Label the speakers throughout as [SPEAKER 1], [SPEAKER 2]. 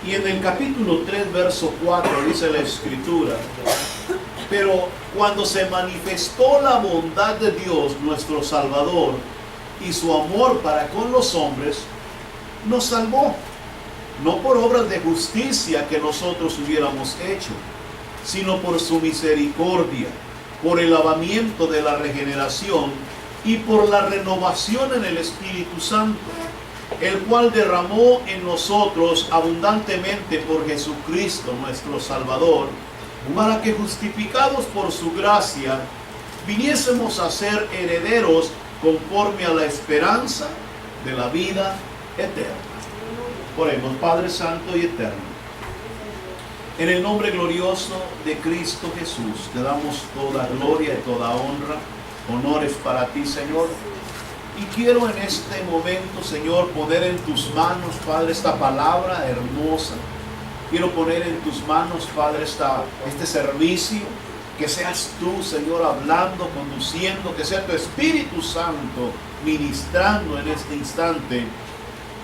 [SPEAKER 1] Y en el capítulo 3, verso 4, dice la Escritura: pero cuando se manifestó la bondad de Dios, nuestro Salvador, y su amor para con los hombres, nos salvó, no por obras de justicia que nosotros hubiéramos hecho, sino por su misericordia, por el lavamiento de la regeneración y por la renovación en el Espíritu Santo, el cual derramó en nosotros abundantemente por Jesucristo nuestro Salvador, para que, justificados por su gracia, viniésemos a ser herederos conforme a la esperanza de la vida eterna. Oremos. Padre Santo y Eterno, en el nombre glorioso de Cristo Jesús, te damos toda gloria y toda honra, honores para ti, Señor. Y quiero en este momento, Señor, poner en tus manos, Padre, esta palabra hermosa. Quiero poner en tus manos, Padre, este servicio. Que seas tú, Señor, hablando, conduciendo, que sea tu Espíritu Santo ministrando en este instante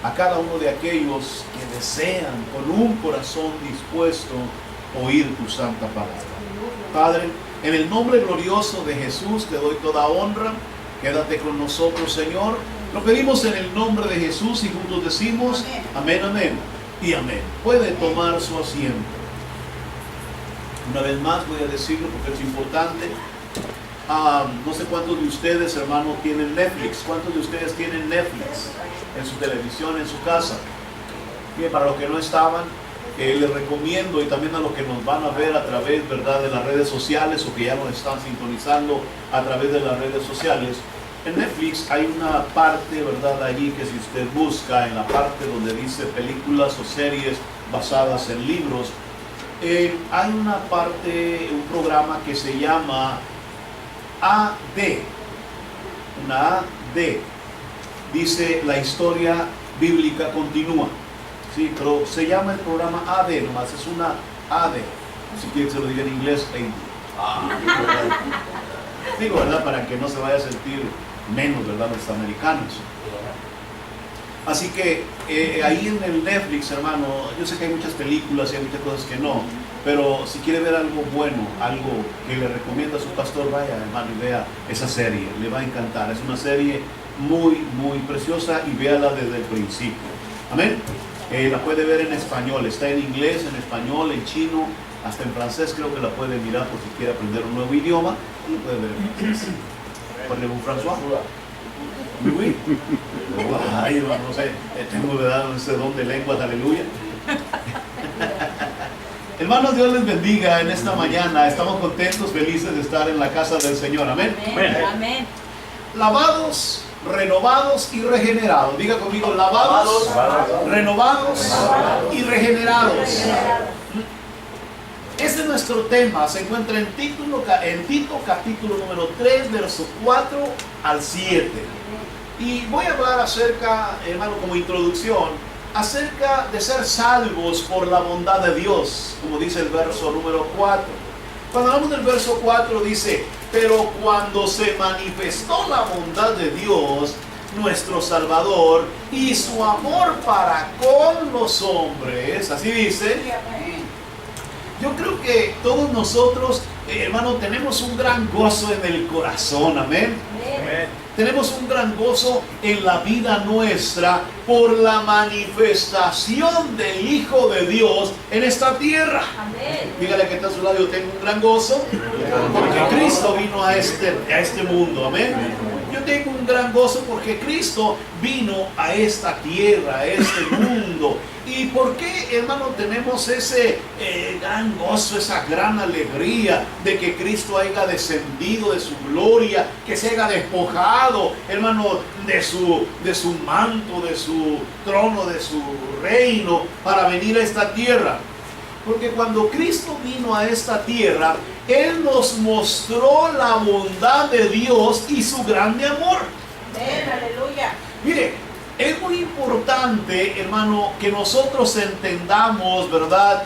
[SPEAKER 1] a cada uno de aquellos que desean con un corazón dispuesto oír tu santa palabra. Padre, en el nombre glorioso de Jesús te doy toda honra. Quédate con nosotros, Señor. Lo pedimos en el nombre de Jesús y juntos decimos amén, amén y amén. Puede tomar su asiento. Una vez más voy a decirlo porque es importante. No sé cuántos de ustedes, hermano, tienen Netflix. ¿Cuántos de ustedes tienen Netflix en su televisión, en su casa? Bien, para los que no estaban, les recomiendo, y también a los que nos van a ver a través, ¿verdad?, de las redes sociales, o que ya nos están sintonizando a través de las redes sociales. En Netflix hay una parte, ¿verdad?, allí que si usted busca en la parte donde dice películas o series basadas en libros, hay una parte, un programa que se llama AD. Una AD. Dice la historia bíblica continúa. Sí, pero se llama el programa AD, nomás es una AD. Si quieren se lo diga en inglés, digo, ¿verdad? Para que no se vaya a sentir menos, ¿verdad?, los americanos. Así que ahí en el Netflix, hermano, yo sé que hay muchas películas y hay muchas cosas que no, pero si quiere ver algo bueno, algo que le recomienda a su pastor, vaya, hermano, y vea esa serie, le va a encantar. Es una serie muy, muy preciosa y véala desde el principio. Amén. La puede ver en español, está en inglés, en español, en chino, hasta en francés creo que la puede mirar por si quiere aprender un nuevo idioma. Y lo puede ver en francés. ¿Parlez-vous François? Oui, oui. Ay, no sé, tengo, ¿verdad?, ese don de lenguas, aleluya. Hermanos, Dios les bendiga en esta mañana. Estamos contentos, felices de estar en la casa del Señor. Amén.
[SPEAKER 2] Amén. Amén.
[SPEAKER 1] Lavados, renovados y regenerados. Diga conmigo, lavados, renovados y regenerados. Este es nuestro tema. Se encuentra en Tito capítulo número 3, verso 4 al 7. Y voy a hablar acerca, hermano, como introducción, acerca de ser salvos por la bondad de Dios, como dice el verso número 4. Cuando hablamos del verso 4 dice: pero cuando se manifestó la bondad de Dios, nuestro Salvador, y su amor para con los hombres, así dice. Yo creo que todos nosotros, hermano, tenemos un gran gozo en el corazón, amén. Amén. Tenemos un gran gozo en la vida nuestra por la manifestación del Hijo de Dios en esta tierra. Amén. Dígale que está a su lado: yo tengo un gran gozo porque Cristo vino a este mundo, amén. Yo tengo un gran gozo porque Cristo vino a esta tierra, a este mundo. ¿Y por qué, hermano, tenemos ese gran gozo, esa gran alegría de que Cristo haya descendido de su gloria, que se haya despojado, hermano, de su manto, de su trono, de su reino, para venir a esta tierra? Porque cuando Cristo vino a esta tierra, Él nos mostró la bondad de Dios y su grande amor.
[SPEAKER 2] Amén, aleluya.
[SPEAKER 1] Mire, es muy importante, hermano, que nosotros entendamos, ¿verdad?,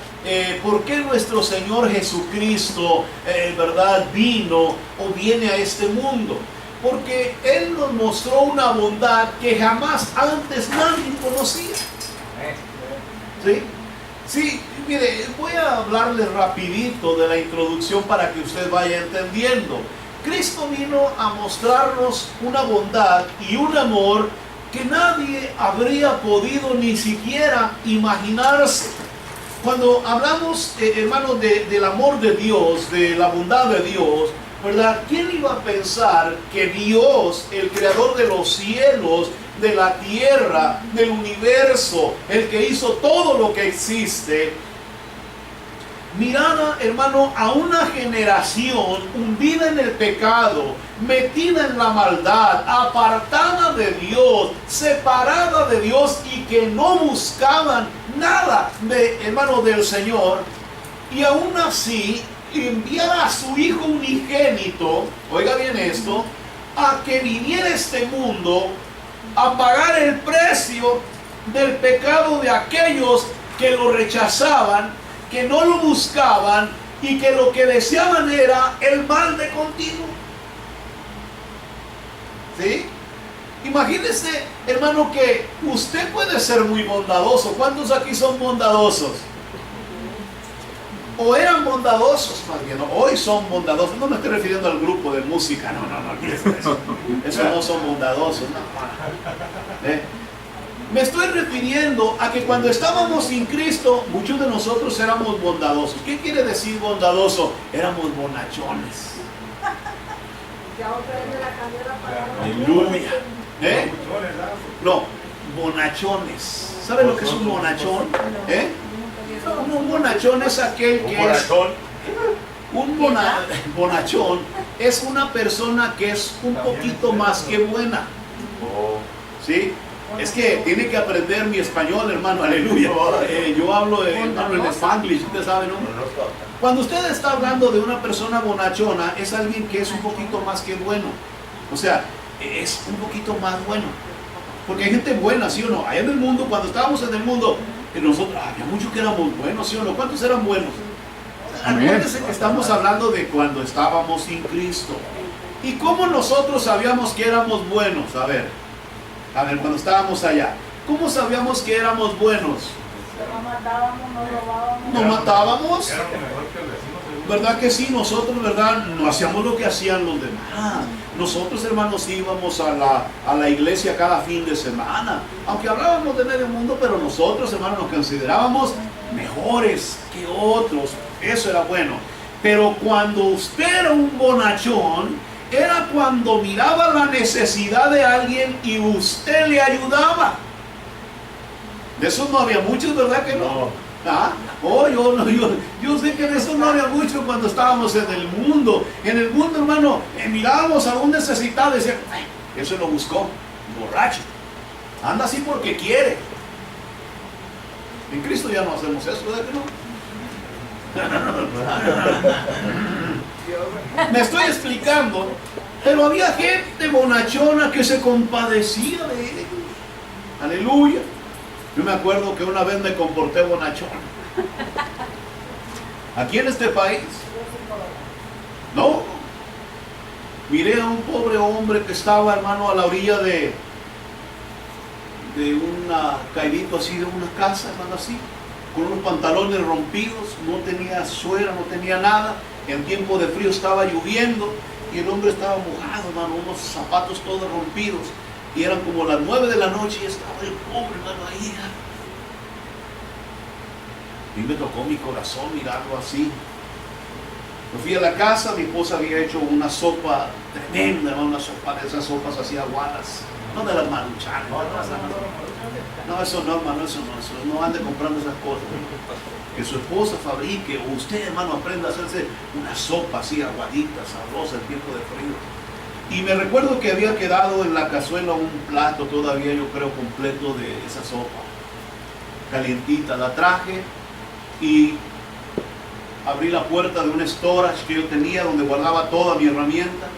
[SPEAKER 1] por qué nuestro Señor Jesucristo, ¿verdad?, vino o viene a este mundo. Porque Él nos mostró una bondad que jamás antes nadie conocía. ¿Sí? Sí, mire, voy a hablarle rapidito de la introducción para que usted vaya entendiendo. Cristo vino a mostrarnos una bondad y un amor que nadie habría podido ni siquiera imaginarse. Cuando hablamos, hermanos, del amor de Dios, de la bondad de Dios, ¿verdad? ¿Quién iba a pensar que Dios, el creador de los cielos, de la tierra, del universo, el que hizo todo lo que existe, mirara, hermano, a una generación hundida en el pecado, metida en la maldad, apartada de Dios, separada de Dios y que no buscaban nada, hermano, del Señor, y aún así enviara a su Hijo unigénito, oiga bien esto, a que viniera a este mundo a pagar el precio del pecado de aquellos que lo rechazaban, que no lo buscaban y que lo que deseaban era el mal de continuo. ¿Sí? Imagínese, hermano, que usted puede ser muy bondadoso. ¿Cuántos aquí son bondadosos? O eran bondadosos, más bien, hoy son bondadosos. No me estoy refiriendo al grupo de música, no, eso no son bondadosos, no. Me estoy refiriendo a que cuando estábamos sin Cristo, muchos de nosotros éramos bondadosos. ¿Qué quiere decir bondadoso? Éramos bonachones. Aleluya. No, bonachones. ¿Sabe lo que es un bonachón? Un bonachón es aquel que es... bonachón es una persona que es un poquito más que buena. ¿Sí? Es que tiene que aprender mi español, hermano, aleluya. Yo hablo, hermano, en Spanglish, usted sabe, ¿no? Cuando usted está hablando de una persona bonachona, es alguien que es un poquito más que bueno. O sea, es un poquito más bueno. Porque hay gente buena, ¿sí o no? Allá en el mundo, cuando estábamos en el mundo, nosotros, había muchos que éramos buenos, ¿sí o no? ¿Cuántos eran buenos? Acuérdense que estamos hablando de cuando estábamos sin Cristo. ¿Y cómo nosotros sabíamos que éramos buenos? A ver, cuando estábamos allá, ¿cómo sabíamos que éramos buenos?
[SPEAKER 2] No matábamos, no robábamos.
[SPEAKER 1] ¿No matábamos? ¿Verdad que sí? Nosotros, ¿verdad? No hacíamos lo que hacían los demás. Nosotros, hermanos, íbamos a la iglesia cada fin de semana. Aunque hablábamos de medio mundo, pero nosotros, hermanos, nos considerábamos mejores que otros. Eso era bueno. Pero cuando usted era un bonachón, era cuando miraba la necesidad de alguien y usted le ayudaba. De eso no había muchos, ¿verdad que no? ¿Ah? Oh, yo sé que de eso no había mucho cuando estábamos en el mundo. En el mundo, hermano, mirábamos a un necesitado y decían, eso lo buscó, borracho. Anda así porque quiere. En Cristo ya no hacemos eso, ¿verdad que no? Me estoy explicando, pero había gente bonachona que se compadecía de ellos. Aleluya. Yo me acuerdo que una vez me comporté bonachón. Aquí en este país. No. Miré a un pobre hombre que estaba, hermano, a la orilla de una caidito así de una casa, hermano, así, con unos pantalones rompidos, no tenía suera, no tenía nada. En tiempo de frío estaba lloviendo y el hombre estaba mojado, hermano, unos zapatos todos rompidos. Y eran como las 9 de la noche y estaba el pobre, hermano, ahí. Y me tocó mi corazón mirarlo así. Yo fui a la casa, mi esposa había hecho una sopa tremenda, hermano, una sopa de esas sopas así aguadas. No de las maruchanas. No, eso no, hermano, eso no ande comprando esas cosas. Que su esposa fabrique, o usted, hermano, aprenda a hacerse una sopa así aguadita, sabrosa, en tiempo de frío. Y me recuerdo que había quedado en la cazuela un plato todavía, yo creo, completo de esa sopa. Calientita, la traje y abrí la puerta de un storage que yo tenía donde guardaba toda mi herramienta.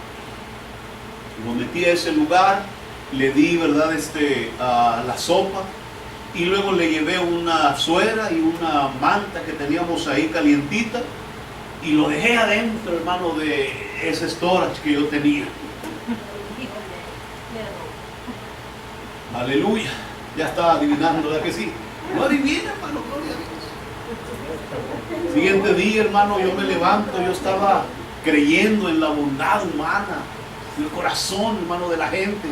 [SPEAKER 1] Lo metí a ese lugar, le di, ¿verdad?, la sopa. Y luego le llevé una suera y una manta que teníamos ahí calientita. Y lo dejé adentro, hermano, de ese storage que yo tenía. Aleluya. Ya estaba adivinando, ¿verdad que sí? No adivina, hermano, gloria a Dios. Siguiente día, hermano, yo me levanto, yo estaba creyendo en la bondad humana, en el corazón, hermano, de la gente.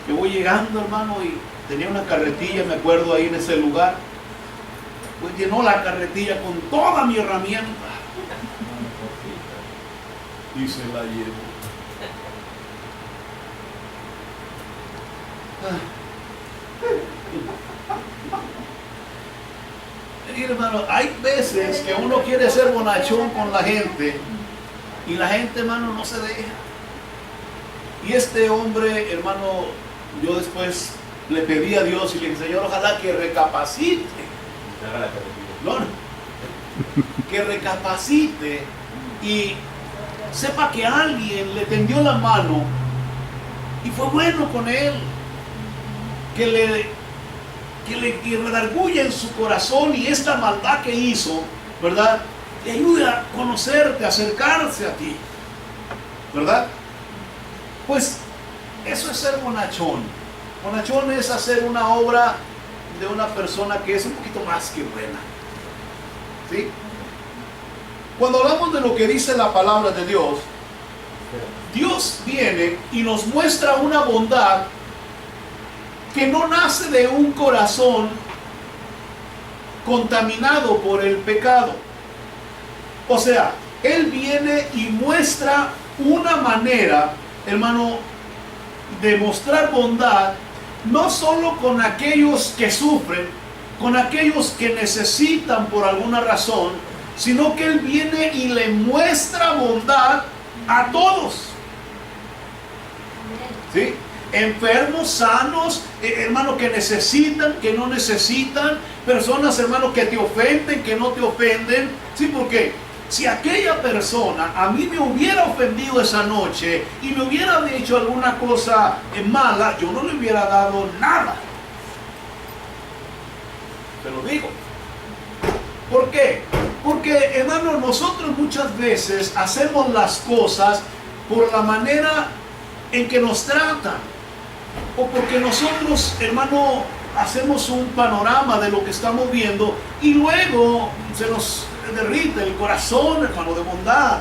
[SPEAKER 1] Que voy llegando, hermano, y tenía una carretilla, me acuerdo, ahí en ese lugar. Pues llenó la carretilla con toda mi herramienta y se la llevó. Y, hermano, hay veces que uno quiere ser bonachón con la gente y la gente, hermano, no se deja. Y este hombre, hermano, yo después le pedí a Dios y le dije, Señor, ojalá que recapacite. No, que recapacite y sepa que alguien le tendió la mano y fue bueno con él, que le redarguya en su corazón, y esta maldad que hizo, ¿verdad?, le ayude a conocerte, a acercarse a ti, ¿verdad? Pues eso es ser bonachón. Bonachón es hacer una obra de una persona que es un poquito más que buena, ¿sí? Cuando hablamos de lo que dice la palabra de Dios, Dios viene y nos muestra una bondad que no nace de un corazón contaminado por el pecado. O sea, Él viene y muestra una manera, hermano, de mostrar bondad, no solo con aquellos que sufren, con aquellos que necesitan por alguna razón, sino que Él viene y le muestra bondad a todos. ¿Sí? Enfermos, sanos, hermanos que necesitan, que no necesitan, personas, hermanos, que te ofenden, que no te ofenden. Sí, porque si aquella persona a mí me hubiera ofendido esa noche y me hubiera dicho alguna cosa mala, yo no le hubiera dado nada. Te lo digo. ¿Por qué? Porque, hermano, nosotros muchas veces hacemos las cosas por la manera en que nos tratan, o porque nosotros, hermano, hacemos un panorama de lo que estamos viendo y luego se nos derrite el corazón, hermano, de bondad.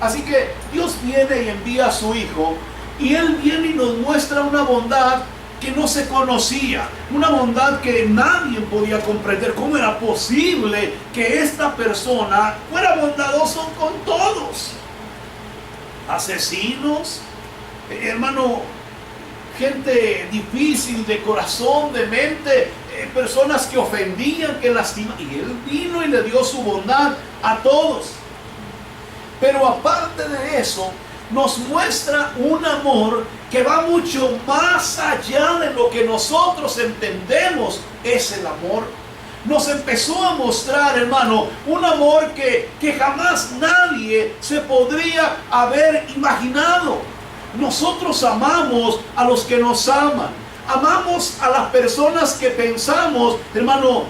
[SPEAKER 1] Así que Dios viene y envía a su Hijo, y Él viene y nos muestra una bondad que no se conocía, una bondad que nadie podía comprender. ¿Cómo era posible que esta persona fuera bondadoso con todos? Asesinos, hermano, gente difícil de corazón, de mente, personas que ofendían, que lastimaban, y Él vino y le dio su bondad a todos. Pero aparte de eso, nos muestra un amor que va mucho más allá de lo que nosotros entendemos es el amor. Nos empezó a mostrar, hermano, un amor que jamás nadie se podría haber imaginado. Nosotros amamos a los que nos aman. Amamos a las personas que pensamos, hermano,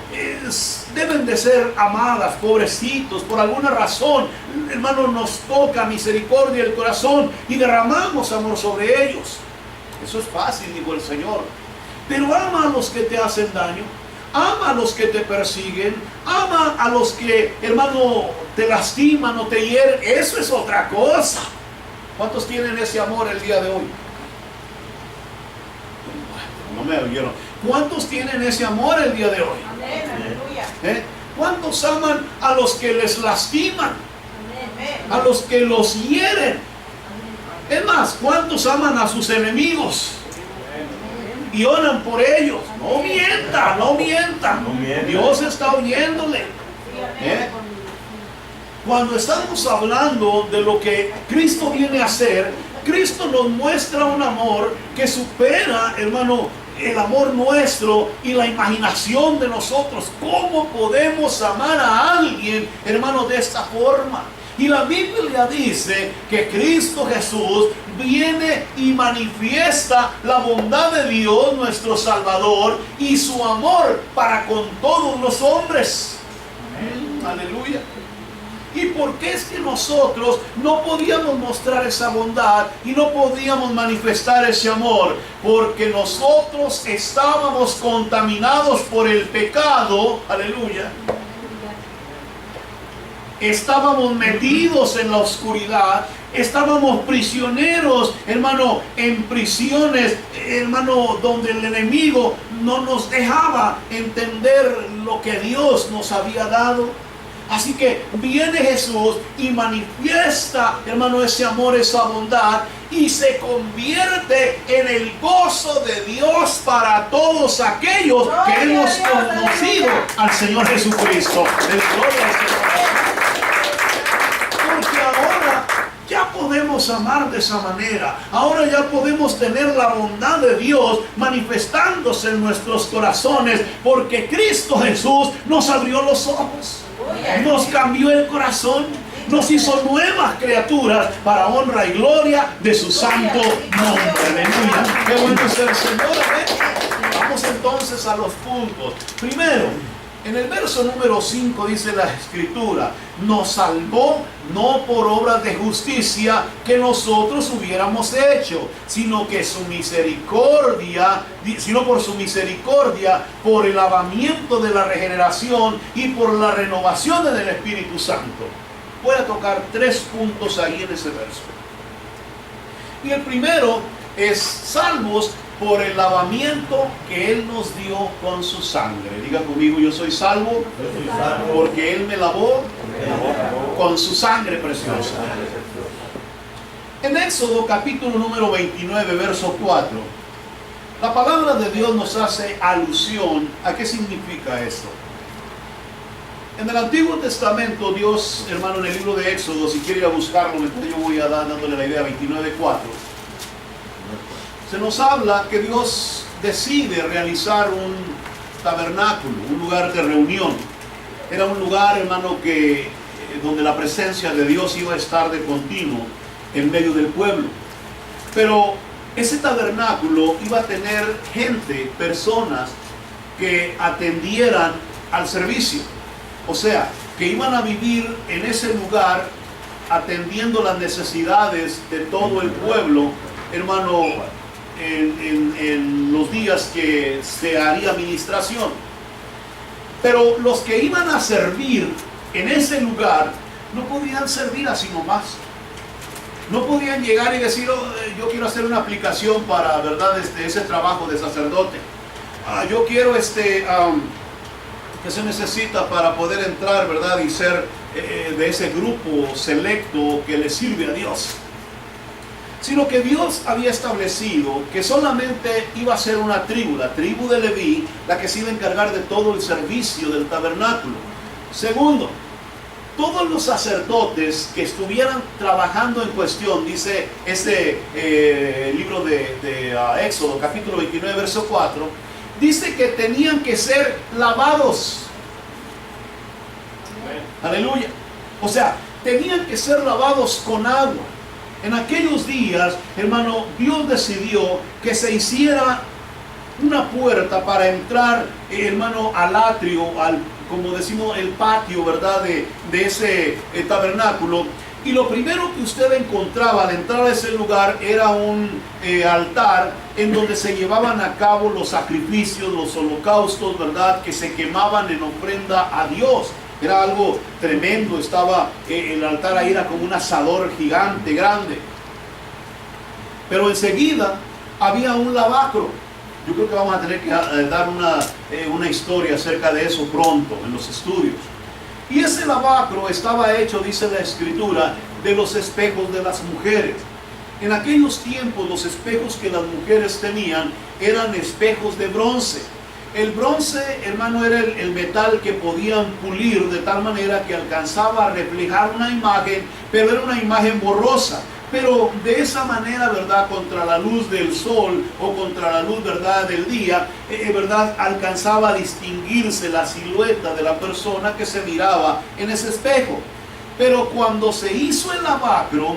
[SPEAKER 1] deben de ser amadas, pobrecitos, por alguna razón, hermano, nos toca misericordia el corazón y derramamos amor sobre ellos. Eso es fácil, dijo el Señor. Pero ama a los que te hacen daño, ama a los que te persiguen, ama a los que, hermano, te lastiman o te hieren. Eso es otra cosa. ¿Cuántos tienen ese amor el día de hoy? No me oyeron. ¿Cuántos tienen ese amor el día de hoy?
[SPEAKER 2] Amén, aleluya.
[SPEAKER 1] ¿Cuántos aman a los que les lastiman?
[SPEAKER 2] Amén.
[SPEAKER 1] A los que los hieren. Es más, ¿cuántos aman a sus enemigos? Y oran por ellos. No mientan, no mientan. Dios está oyéndole. Cuando estamos hablando de lo que Cristo viene a hacer, Cristo nos muestra un amor que supera, hermano, el amor nuestro y la imaginación de nosotros. ¿Cómo podemos amar a alguien, hermano, de esta forma? Y la Biblia dice que Cristo Jesús viene y manifiesta la bondad de Dios, nuestro Salvador, y su amor para con todos los hombres. Aleluya. ¿Y por qué es que nosotros no podíamos mostrar esa bondad y no podíamos manifestar ese amor? Porque nosotros estábamos contaminados por el pecado, aleluya. Estábamos metidos en la oscuridad, estábamos prisioneros, hermano, en prisiones, hermano, donde el enemigo no nos dejaba entender lo que Dios nos había dado. Así que viene Jesús y manifiesta, hermano, ese amor, esa bondad, y se convierte en el gozo de Dios para todos aquellos que hemos conocido al Señor Jesucristo. Gloria al Señor. Porque ahora ya podemos amar de esa manera. Ahora ya podemos tener la bondad de Dios manifestándose en nuestros corazones, porque Cristo Jesús nos abrió los ojos. Nos cambió el corazón, nos hizo nuevas criaturas para honra y gloria de su santo nombre. Aleluya. Qué bueno es el Señor. Vamos entonces a los puntos. Primero, en el verso número 5 dice la Escritura: nos salvó no por obras de justicia que nosotros hubiéramos hecho, sino por su misericordia, por el lavamiento de la regeneración y por la renovación del Espíritu Santo. Voy a tocar 3 puntos ahí en ese verso. Y el primero es salvos por el lavamiento que Él nos dio con su sangre. Diga conmigo: yo soy salvo porque Él me lavó con su sangre preciosa. En Éxodo capítulo número 29, verso 4, la palabra de Dios nos hace alusión a qué significa esto. En el Antiguo Testamento, Dios, hermano, en el libro de Éxodo, si quiere ir a buscarlo, yo voy a dar dándole la idea, 29:4. Se nos habla que Dios decide realizar un tabernáculo, un lugar de reunión. Era un lugar, hermano, donde la presencia de Dios iba a estar de continuo en medio del pueblo. Pero ese tabernáculo iba a tener gente, personas que atendieran al servicio. O sea, que iban a vivir en ese lugar atendiendo las necesidades de todo el pueblo, hermano, en los días que se haría administración. Pero los que iban a servir en ese lugar no podían servir así nomás. No podían llegar y decir: yo quiero hacer una aplicación para, ¿verdad?, ese trabajo de sacerdote. Yo quiero que se necesita para poder entrar, ¿verdad?, y ser de ese grupo selecto que le sirve a Dios. Sino que Dios había establecido que solamente iba a ser una tribu, la tribu de Leví, la que se iba a encargar de todo el servicio del tabernáculo. Segundo, todos los sacerdotes que estuvieran trabajando en cuestión, dice libro de Éxodo, capítulo 29, verso 4, dice que tenían que ser lavados. Aleluya. O sea, tenían que ser lavados con agua. En aquellos días, hermano, Dios decidió que se hiciera una puerta para entrar, hermano, al atrio, como decimos, el patio, ¿verdad?, de ese tabernáculo. Y lo primero que usted encontraba al entrar a ese lugar era un altar en donde se llevaban a cabo los sacrificios, los holocaustos, ¿verdad?, que se quemaban en ofrenda a Dios. Era algo tremendo. Estaba el altar ahí, era como un asador gigante, grande. Pero enseguida había un lavacro. Yo creo que vamos a tener que dar una historia acerca de eso pronto en los estudios. Y ese lavacro estaba hecho, dice la Escritura, de los espejos de las mujeres. En aquellos tiempos los espejos que las mujeres tenían eran espejos de bronce. El bronce, hermano, era el metal que podían pulir de tal manera que alcanzaba a reflejar una imagen, pero era una imagen borrosa. Pero de esa manera, ¿verdad?, contra la luz del sol o contra la luz, ¿verdad?, del día, ¿verdad?, alcanzaba a distinguirse la silueta de la persona que se miraba en ese espejo. Pero cuando se hizo el lavacro,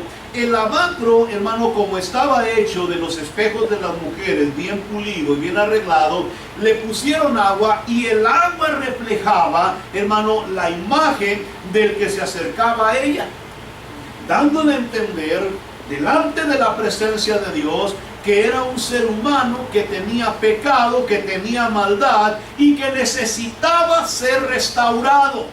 [SPEAKER 1] hermano, como estaba hecho de los espejos de las mujeres, bien pulido y bien arreglado, le pusieron agua y el agua reflejaba, hermano, la imagen del que se acercaba a ella, dándole a entender delante de la presencia de Dios que era un ser humano que tenía pecado, que tenía maldad y que necesitaba ser restaurado.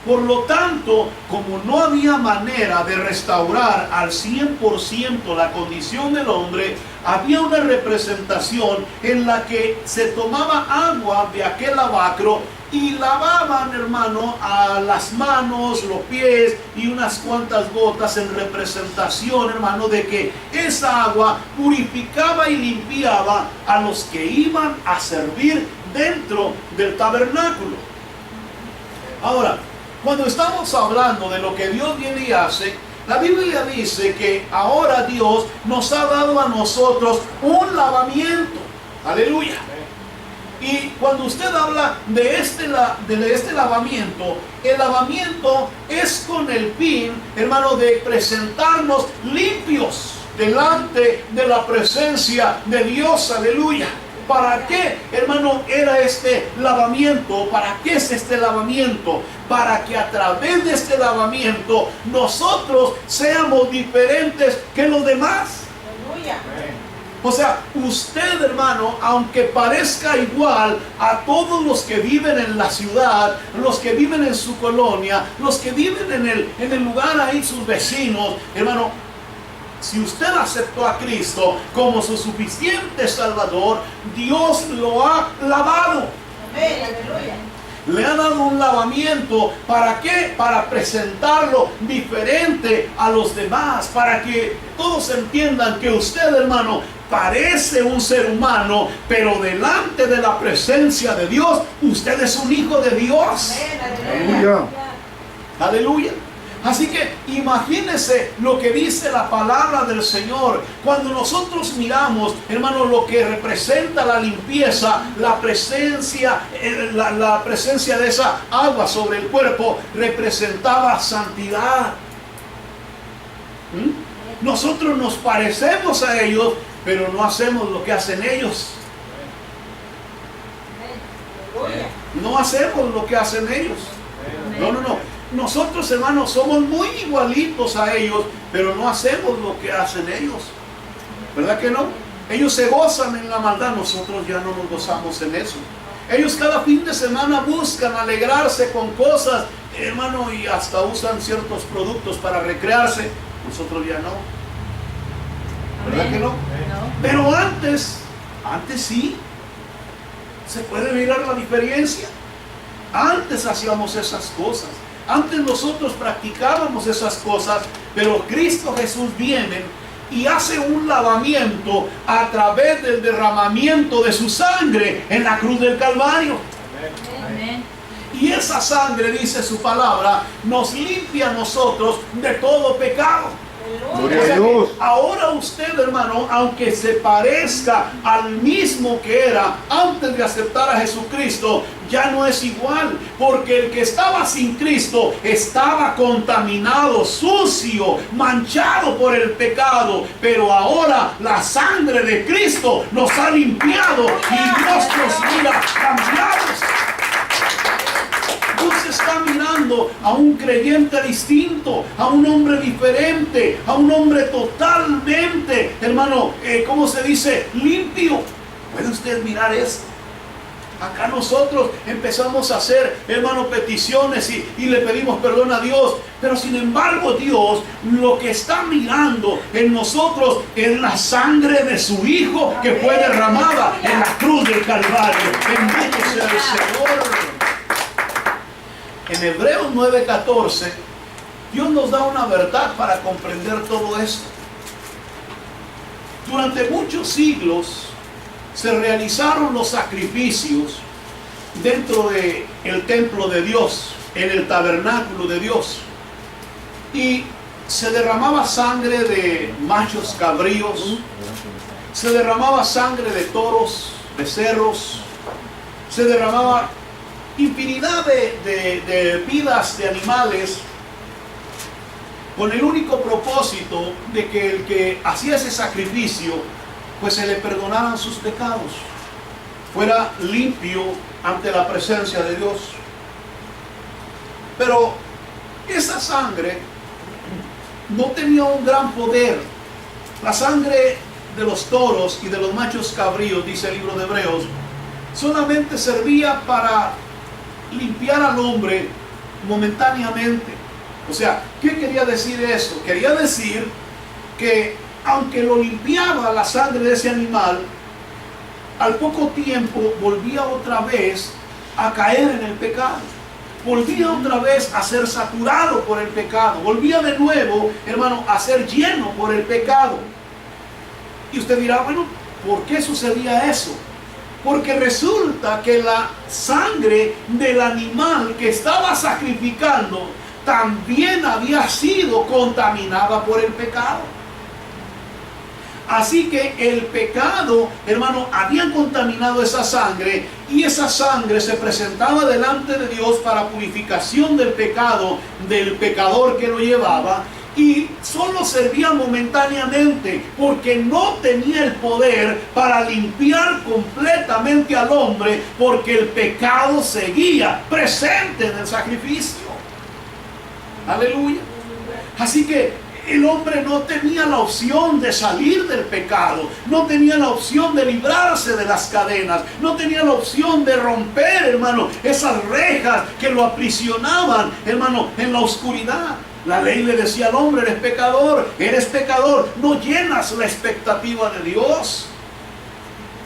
[SPEAKER 1] Por lo tanto, como no había manera de restaurar al 100% la condición del hombre, había una representación en la que se tomaba agua de aquel lavacro y lavaban, hermano, a las manos, los pies y unas cuantas gotas en representación, hermano, de que esa agua purificaba y limpiaba a los que iban a servir dentro del tabernáculo. Ahora, cuando estamos hablando de lo que Dios viene y hace, la Biblia dice que ahora Dios nos ha dado a nosotros un lavamiento. Aleluya. Y cuando usted habla de este lavamiento, el lavamiento es con el fin, hermano, de presentarnos limpios delante de la presencia de Dios. Aleluya. ¿Para qué, hermano, era este lavamiento? ¿Para qué es este lavamiento? Para que a través de este lavamiento nosotros seamos diferentes que los demás.
[SPEAKER 2] Aleluya.
[SPEAKER 1] O sea, usted, hermano, aunque parezca igual a todos los que viven en la ciudad, los que viven en su colonia, los que viven en el lugar ahí, sus vecinos, hermano, si usted aceptó a Cristo como su suficiente Salvador, Dios lo ha lavado.
[SPEAKER 2] Amén. Aleluya.
[SPEAKER 1] Le ha dado un lavamiento. ¿Para qué? Para presentarlo diferente a los demás. Para que todos entiendan que usted, hermano, parece un ser humano, pero delante de la presencia de Dios, usted es un hijo de Dios.
[SPEAKER 2] Amén. Aleluya.
[SPEAKER 1] Aleluya. Así que imagínense lo que dice la palabra del Señor. Cuando nosotros miramos, hermano, lo que representa la limpieza, la presencia de esa agua sobre el cuerpo, representaba santidad. Nosotros nos parecemos a ellos, pero no hacemos lo que hacen ellos. No hacemos lo que hacen ellos. No. Nosotros, hermanos, somos muy igualitos a ellos, pero no hacemos lo que hacen ellos. ¿Verdad que no? Ellos se gozan en la maldad, nosotros ya no nos gozamos en eso. Ellos cada fin de semana buscan alegrarse con cosas, hermano, y hasta usan ciertos productos para recrearse. Nosotros ya no. ¿Verdad que no? Pero antes sí. Se puede mirar la diferencia. Antes hacíamos esas cosas. Antes nosotros practicábamos esas cosas, pero Cristo Jesús viene y hace un lavamiento a través del derramamiento de su sangre en la cruz del Calvario.
[SPEAKER 2] Amén.
[SPEAKER 1] Y esa sangre, dice su palabra, nos limpia a nosotros de todo pecado.
[SPEAKER 3] Gloria a Dios.
[SPEAKER 1] Ahora usted, hermano, aunque se parezca al mismo que era antes de aceptar a Jesucristo, ya no es igual, porque el que estaba sin Cristo estaba contaminado, sucio, manchado por el pecado, pero ahora la sangre de Cristo nos ha limpiado y Dios nos mira cambiados. Dios está mirando a un creyente distinto, a un hombre diferente, a un hombre totalmente, hermano, ¿cómo se dice? Limpio. ¿Puede usted mirar esto? Acá nosotros empezamos a hacer, hermano, peticiones y le pedimos perdón a Dios. Pero sin embargo Dios lo que está mirando en nosotros es la sangre de su Hijo que fue derramada en la cruz del Calvario. Bendito sea el Señor. En Hebreos 9:14, Dios nos da una verdad para comprender todo esto. Durante muchos siglos se realizaron los sacrificios dentro del templo de Dios, en el tabernáculo de Dios. Y se derramaba sangre de machos cabríos, se derramaba sangre de toros, becerros, se derramaba infinidad de vidas de animales con el único propósito de que el que hacía ese sacrificio, pues se le perdonaran sus pecados, fuera limpio ante la presencia de Dios. Pero esa sangre no tenía un gran poder. La sangre de los toros y de los machos cabríos, dice el libro de Hebreos, solamente servía para limpiar al hombre momentáneamente. O sea, ¿qué quería decir eso? Quería decir que aunque lo limpiaba la sangre de ese animal, al poco tiempo volvía otra vez a caer en el pecado. Volvía otra vez a ser saturado por el pecado. Volvía de nuevo, hermano, a ser lleno por el pecado. Y usted dirá, bueno, ¿por qué sucedía eso? Porque resulta que la sangre del animal que estaba sacrificando también había sido contaminada por el pecado. Así que el pecado, hermano, había contaminado esa sangre, y esa sangre se presentaba delante de Dios para purificación del pecado del pecador que lo llevaba, y solo servía momentáneamente, porque no tenía el poder para limpiar completamente al hombre, porque el pecado seguía presente en el sacrificio. Aleluya. Así que el hombre no tenía la opción de salir del pecado, no tenía la opción de librarse de las cadenas, no tenía la opción de romper, hermano, esas rejas que lo aprisionaban, hermano, en la oscuridad. La ley le decía al hombre, eres pecador, no llenas la expectativa de Dios.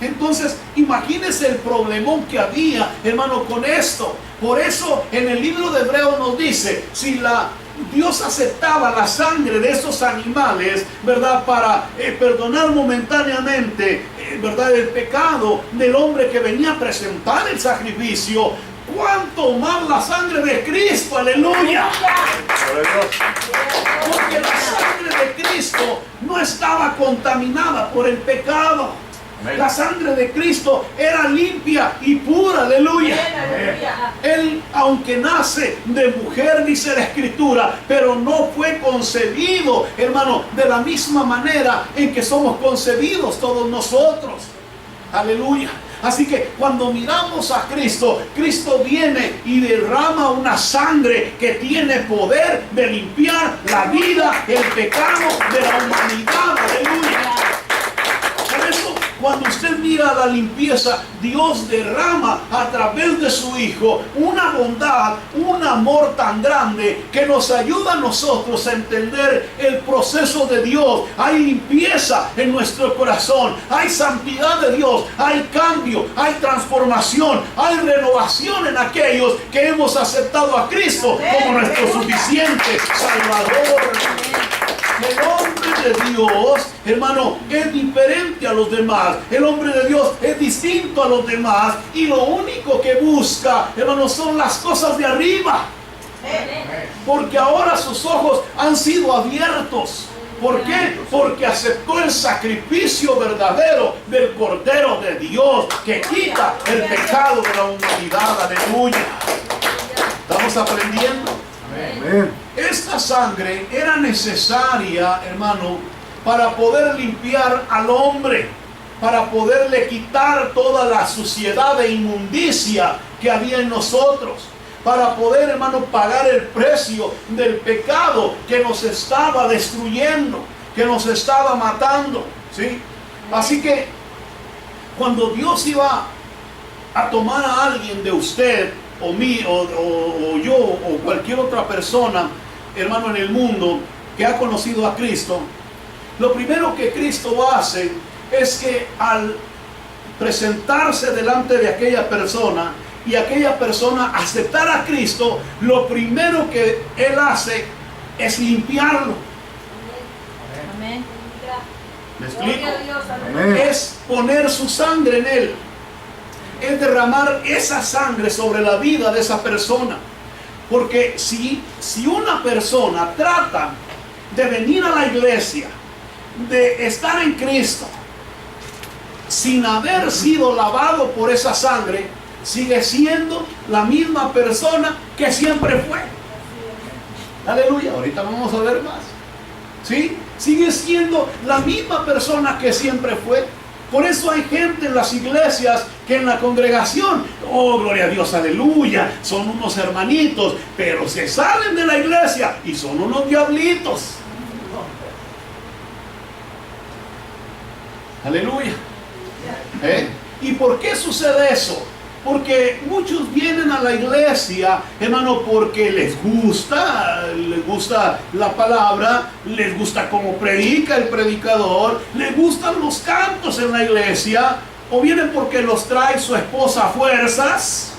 [SPEAKER 1] Entonces, imagínese el problemón que había, hermano, con esto. Por eso en el libro de Hebreos nos dice, si Dios aceptaba la sangre de esos animales, ¿verdad?, para perdonar momentáneamente, ¿verdad?, el pecado del hombre que venía a presentar el sacrificio, ¿cuánto más la sangre de Cristo? ¡Aleluya! Porque la sangre de Cristo no estaba contaminada por el pecado. La sangre de Cristo era limpia y pura, aleluya. Él, aunque nace de mujer, dice la Escritura, pero no fue concebido, hermano, de la misma manera en que somos concebidos todos nosotros. Aleluya. Así que cuando miramos a Cristo, Cristo viene y derrama una sangre que tiene poder de limpiar la vida, el pecado de la humanidad. Aleluya. Por eso, cuando usted mira la limpieza, Dios derrama a través de su Hijo una bondad, un amor tan grande que nos ayuda a nosotros a entender el proceso de Dios. Hay limpieza en nuestro corazón, hay santidad de Dios, hay cambio, hay transformación, hay renovación en aquellos que hemos aceptado a Cristo como nuestro suficiente Salvador. El hombre de Dios, hermano, es diferente a los demás. El hombre de Dios es distinto a los demás, y lo único que busca, hermano, son las cosas de arriba. Porque ahora sus ojos han sido abiertos. ¿Por qué? Porque aceptó el sacrificio verdadero del Cordero de Dios, que quita el pecado de la humanidad. Aleluya. ¿Estamos aprendiendo? Amén. Esta sangre era necesaria, hermano, para poder limpiar al hombre, para poderle quitar toda la suciedad e inmundicia que había en nosotros, para poder, hermano, pagar el precio del pecado que nos estaba destruyendo, que nos estaba matando, ¿sí? Así que cuando Dios iba a tomar a alguien de usted o mí o yo o cualquier otra persona, hermano, en el mundo que ha conocido a Cristo, lo primero que Cristo hace es que al presentarse delante de aquella persona y aquella persona aceptar a Cristo, lo primero que Él hace es limpiarlo.
[SPEAKER 2] Amén.
[SPEAKER 1] ¿Me explico?
[SPEAKER 2] Amén.
[SPEAKER 1] Es poner su sangre en Él, es derramar esa sangre sobre la vida de esa persona. Porque si una persona trata de venir a la iglesia, de estar en Cristo, sin haber sido lavado por esa sangre, sigue siendo la misma persona que siempre fue. Aleluya, ahorita vamos a ver más. ¿Sí? Sigue siendo la misma persona que siempre fue. Por eso hay gente en las iglesias que en la congregación, oh gloria a Dios, aleluya, son unos hermanitos, pero se salen de la iglesia y son unos diablitos. Aleluya. ¿Y por qué sucede eso? Porque muchos vienen a la iglesia, hermano, porque les gusta la palabra, les gusta cómo predica el predicador, les gustan los cantos en la iglesia, o vienen porque los trae su esposa a fuerzas,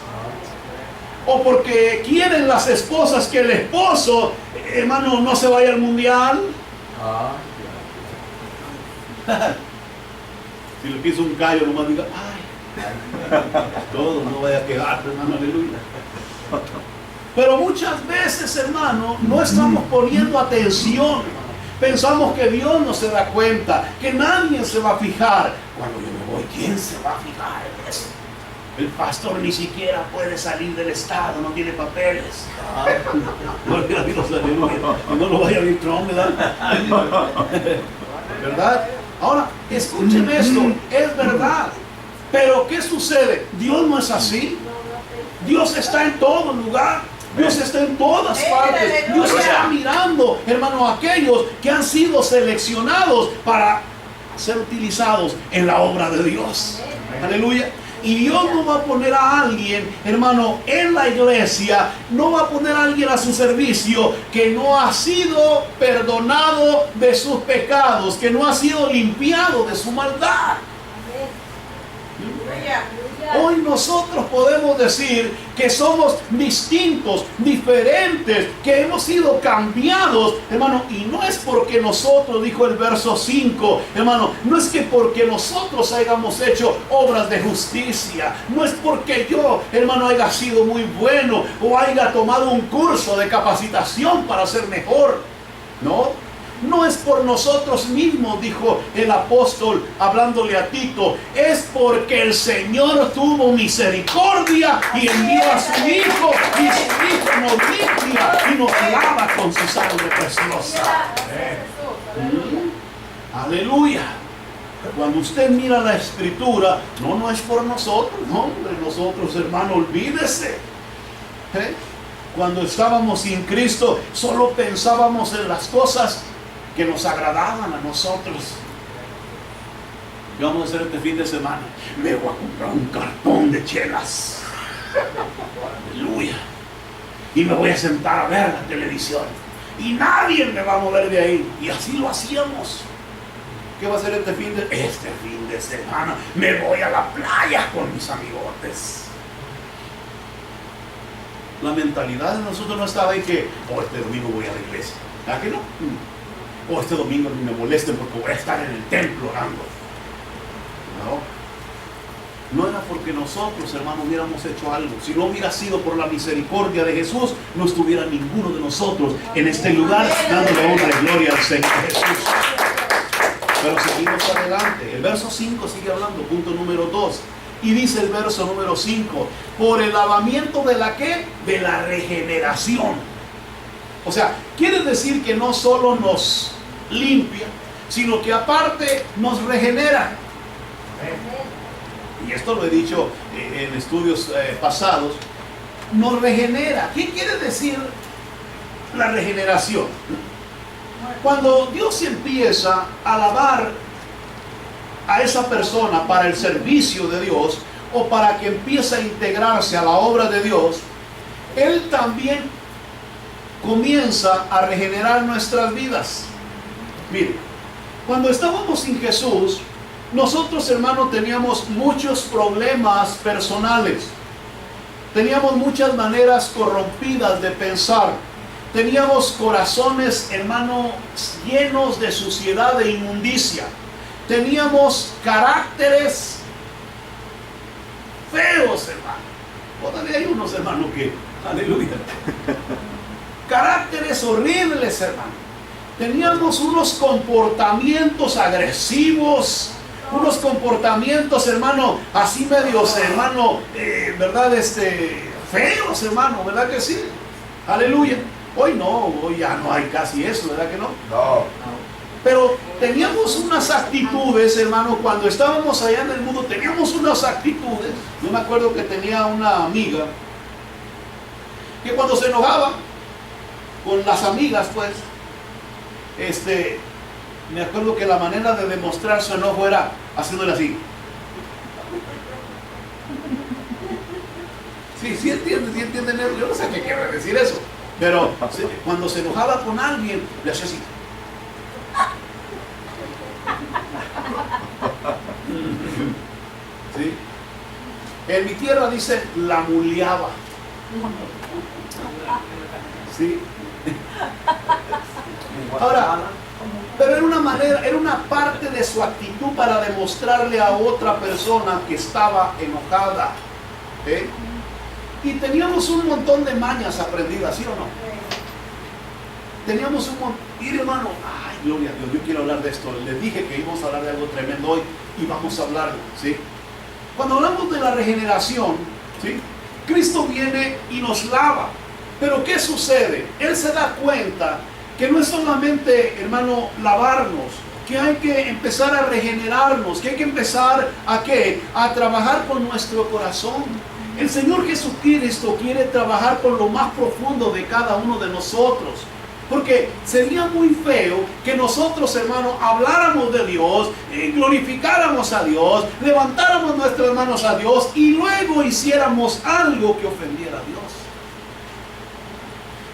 [SPEAKER 1] o porque quieren las esposas que el esposo, hermano, no se vaya al mundial. Si le piso un callo, nomás diga, ay. Todo, no vaya a quejarte, hermano, aleluya. Pero muchas veces, hermano, no estamos poniendo atención. Pensamos que Dios no se da cuenta, que nadie se va a fijar. Cuando yo me voy, ¿quién se va a fijar en eso? El pastor ni siquiera puede salir del estado, no tiene papeles. Gloria a Dios, aleluya. No lo vaya a ver Trump, ¿verdad? ¿Verdad? Ahora, escuchen esto, es verdad. Pero ¿qué sucede? Dios no es así. Dios está en todo lugar. Dios está en todas partes. Dios está mirando, hermano, a aquellos que han sido seleccionados para ser utilizados en la obra de Dios. Aleluya. Y Dios no va a poner a alguien, hermano, en la iglesia, no va a poner a alguien a su servicio que no ha sido perdonado de sus pecados, que no ha sido limpiado de su maldad. Hoy nosotros podemos decir que somos distintos, diferentes, que hemos sido cambiados, hermano, y no es porque nosotros, dijo el verso 5, hermano, no es que porque nosotros hayamos hecho obras de justicia, no es porque yo, hermano, haya sido muy bueno o haya tomado un curso de capacitación para ser mejor, no. No es por nosotros mismos, dijo el apóstol hablándole a Tito, es porque el Señor tuvo misericordia y envió a su Hijo, y su Hijo nos limpia y nos lava con su sangre preciosa. Aleluya. Cuando usted mira la Escritura, no es por nosotros, no, hombre, nosotros, hermano, olvídese. Cuando estábamos sin Cristo, solo pensábamos en las cosas que nos agradaban a nosotros. ¿Qué vamos a hacer este fin de semana? Me voy a comprar un cartón de chelas. Aleluya. Y me voy a sentar a ver la televisión. Y nadie me va a mover de ahí. Y así lo hacíamos. ¿Qué va a hacer este fin de semana? Me voy a la playa con mis amigotes. La mentalidad de nosotros no estaba en que, este domingo voy a la iglesia. ¿A qué no? O este domingo ni me molesten porque voy a estar en el templo orando. No era porque nosotros, hermanos, hubiéramos hecho algo. Si no hubiera sido por la misericordia de Jesús, no estuviera ninguno de nosotros en este lugar dándole honra y gloria al Señor Jesús. Pero seguimos adelante. El verso 5 sigue hablando, punto número 2. Y dice el verso número 5, por el lavamiento de la ¿qué? De la regeneración. O sea, quiere decir que no solo nos limpia, sino que aparte nos regenera. Y esto lo he dicho en estudios pasados. Nos regenera. ¿Qué quiere decir la regeneración? Cuando Dios empieza a lavar a esa persona para el servicio de Dios o para que empiece a integrarse a la obra de Dios, Él también comienza a regenerar nuestras vidas. Mire, cuando estábamos sin Jesús, nosotros, hermanos, teníamos muchos problemas personales. Teníamos muchas maneras corrompidas de pensar. Teníamos corazones, hermanos, llenos de suciedad e inmundicia. Teníamos caracteres feos, hermano. Todavía hay unos, hermanos, que, aleluya, caracteres horribles, hermano. Teníamos unos comportamientos agresivos, unos comportamientos, hermano, así medios, hermano, ¿verdad? Feos, hermano, ¿verdad que sí? Aleluya. Hoy no, hoy ya no hay casi eso, ¿verdad que no?
[SPEAKER 3] No.
[SPEAKER 1] Pero teníamos unas actitudes, hermano, cuando estábamos allá en el mundo, teníamos unas actitudes. Yo me acuerdo que tenía una amiga que cuando se enojaba con las amigas, pues, me acuerdo que la manera de demostrar su enojo era haciéndole así. Sí entienden eso. Yo no sé qué quiere decir eso. Pero cuando se enojaba con alguien, le hacía así. ¿Sí? En mi tierra dice, la muleaba. ¿Sí? Ahora, pero era una manera, era una parte de su actitud para demostrarle a otra persona que estaba enojada. ¿Eh? Y teníamos un montón de mañas aprendidas, ¿sí o no? Teníamos un montón. Mire, hermano, ay, gloria a Dios, yo quiero hablar de esto. Les dije que íbamos a hablar de algo tremendo hoy y vamos a hablarlo, ¿sí? Cuando hablamos de la regeneración, ¿sí? Cristo viene y nos lava. Pero ¿qué sucede? Él se da cuenta que no es solamente, hermano, lavarnos, que hay que empezar a regenerarnos, que hay que empezar ¿a qué? A trabajar con nuestro corazón. El Señor Jesucristo quiere trabajar con lo más profundo de cada uno de nosotros. Porque sería muy feo que nosotros, hermanos, habláramos de Dios, glorificáramos a Dios, levantáramos nuestras manos a Dios y luego hiciéramos algo que ofendiera a Dios.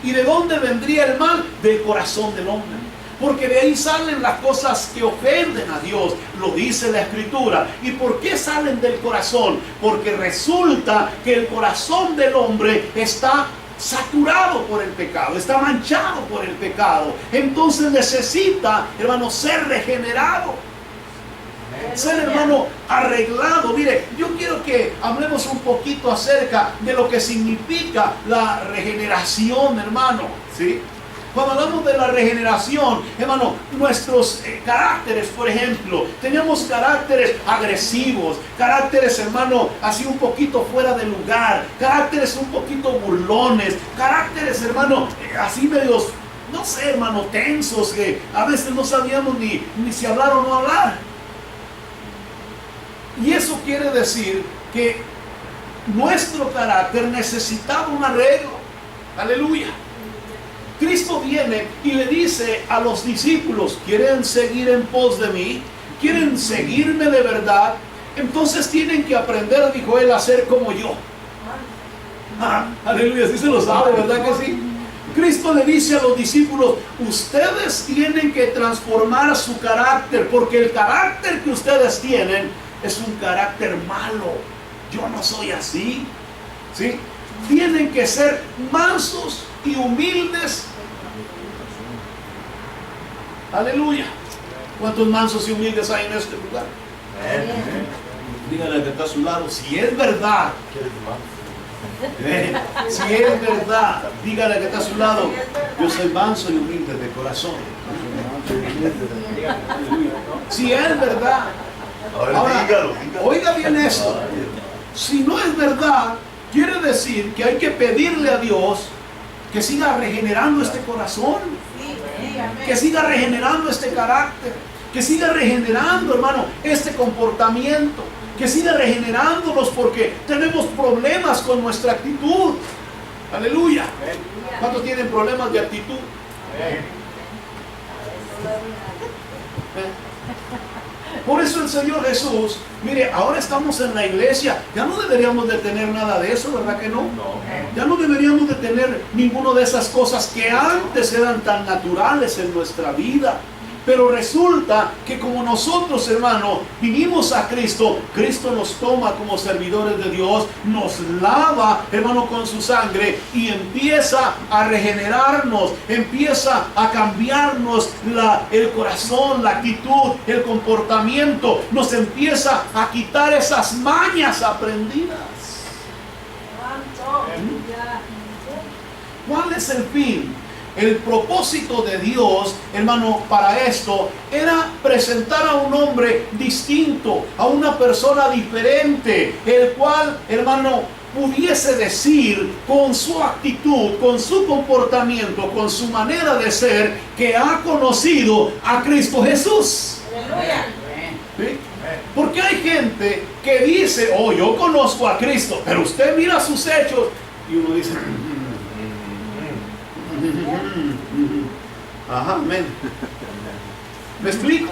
[SPEAKER 1] ¿Y de dónde vendría el mal? Del corazón del hombre. Porque de ahí salen las cosas que ofenden a Dios, lo dice la Escritura. ¿Y por qué salen del corazón? Porque resulta que el corazón del hombre está saturado por el pecado, está manchado por el pecado. Entonces necesita, hermano, ser regenerado, ser, hermano, arreglado. Mire, yo quiero que hablemos un poquito acerca de lo que significa la regeneración, hermano, ¿sí? Cuando hablamos de la regeneración, hermano, nuestros caracteres, por ejemplo, teníamos caracteres agresivos, caracteres, hermano, así un poquito fuera de lugar, caracteres un poquito burlones, caracteres, hermano, así medios, no sé, hermano, tensos, que a veces no sabíamos ni si hablar o no hablar. Y eso quiere decir que nuestro carácter necesitaba un arreglo. Aleluya. Cristo viene y le dice a los discípulos, ¿quieren seguir en pos de mí? ¿Quieren seguirme de verdad? Entonces tienen que aprender, dijo él, a ser como yo. Aleluya, sí se lo sabe, ¿verdad que sí? Cristo le dice a los discípulos, ustedes tienen que transformar su carácter, porque el carácter que ustedes tienen es un carácter malo. Yo no soy así, ¿sí? Tienen que ser mansos y humildes. Aleluya. ¿Cuántos mansos y humildes hay en este lugar? Dígale al que está a su lado, si es verdad, si es verdad, dígale al que está a su lado, yo soy manso y humilde de corazón. Si es verdad. Ahora, oiga bien esto. Si no es verdad, quiere decir que hay que pedirle a Dios que siga regenerando este corazón, que siga regenerando este carácter, que siga regenerando, hermano, este comportamiento, que siga regenerándonos, porque tenemos problemas con nuestra actitud. Aleluya. ¿Cuántos tienen problemas de actitud? Por eso el Señor Jesús, mire, ahora estamos en la iglesia, ya no deberíamos de tener nada de eso, ¿verdad que no? Ya no deberíamos de tener ninguna de esas cosas que antes eran tan naturales en nuestra vida. Pero resulta que como nosotros, hermano, vinimos a Cristo, Cristo nos toma como servidores de Dios, nos lava, hermano, con su sangre y empieza a regenerarnos, empieza a cambiarnos el corazón, la actitud, el comportamiento, nos empieza a quitar esas mañas aprendidas. ¿Cuál es el fin? El propósito de Dios, hermano, para esto era presentar a un hombre distinto, a una persona diferente, el cual, hermano, pudiese decir con su actitud, con su comportamiento, con su manera de ser, que ha conocido a Cristo Jesús.
[SPEAKER 2] Aleluya.
[SPEAKER 1] ¿Sí? Porque hay gente que dice, oh, yo conozco a Cristo, pero usted mira sus hechos y uno dice, ajá, amén. ¿Me explico?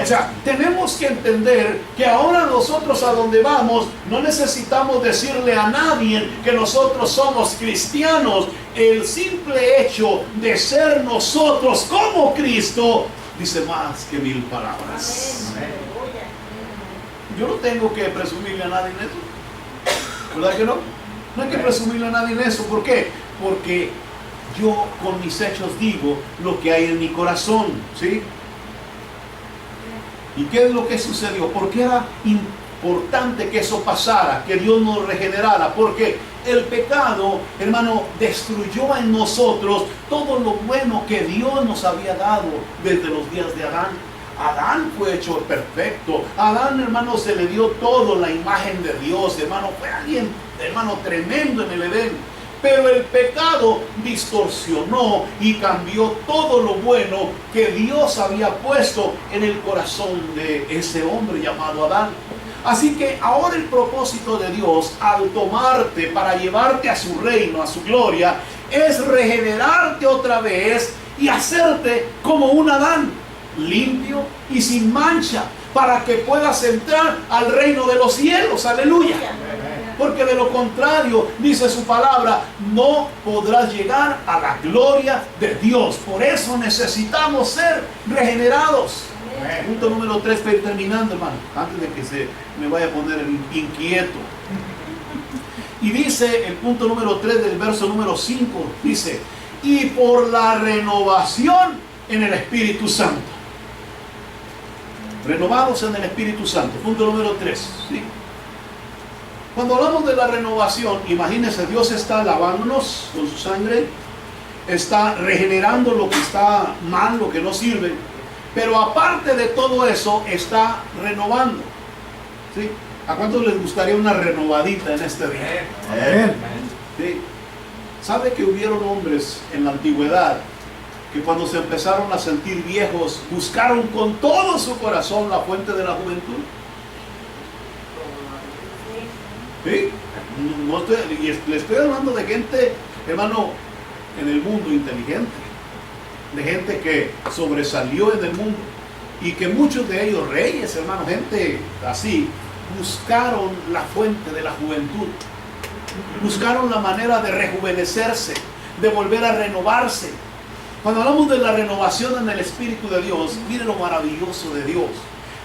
[SPEAKER 1] O sea, tenemos que entender que ahora nosotros a donde vamos no necesitamos decirle a nadie que nosotros somos cristianos. El simple hecho de ser nosotros como Cristo dice más que 1000 palabras. Yo no tengo que presumirle a nadie en eso, ¿verdad que no? No hay que presumirle a nadie en eso. ¿Por qué? Porque yo con mis hechos digo lo que hay en mi corazón, ¿sí? ¿Y qué es lo que sucedió? Porque era importante que eso pasara, que Dios nos regenerara, porque el pecado, hermano, destruyó en nosotros todo lo bueno que Dios nos había dado desde los días de Adán. Adán fue hecho perfecto. Adán, hermano, se le dio todo, la imagen de Dios, hermano, fue alguien, hermano, tremendo en el Edén. Pero el pecado distorsionó y cambió todo lo bueno que Dios había puesto en el corazón de ese hombre llamado Adán. Así que ahora el propósito de Dios al tomarte para llevarte a su reino, a su gloria, es regenerarte otra vez y hacerte como un Adán, limpio y sin mancha, para que puedas entrar al reino de los cielos. Aleluya. Porque de lo contrario, dice su palabra, no podrás llegar a la gloria de Dios. Por eso necesitamos ser regenerados. Punto número 3, para ir terminando, hermano, antes de que se me vaya a poner inquieto. Y dice el punto número 3 del verso número 5, dice, y por la renovación en el Espíritu Santo. Renovados en el Espíritu Santo. Punto número 3, ¿sí? Cuando hablamos de la renovación, imagínense, Dios está lavándonos con su sangre, está regenerando lo que está mal, lo que no sirve, pero aparte de todo eso, está renovando. ¿Sí? ¿A cuántos les gustaría una renovadita en este día? ¿Sí? ¿Sabe que hubieron hombres en la antigüedad que cuando se empezaron a sentir viejos, buscaron con todo su corazón la fuente de la juventud? ¿Sí? Le estoy hablando de gente, hermano, en el mundo inteligente, de gente que sobresalió en el mundo y que muchos de ellos reyes, hermano, gente así, buscaron la fuente de la juventud, buscaron la manera de rejuvenecerse, de volver a renovarse. Cuando hablamos de la renovación en el Espíritu de Dios, mire lo maravilloso de Dios.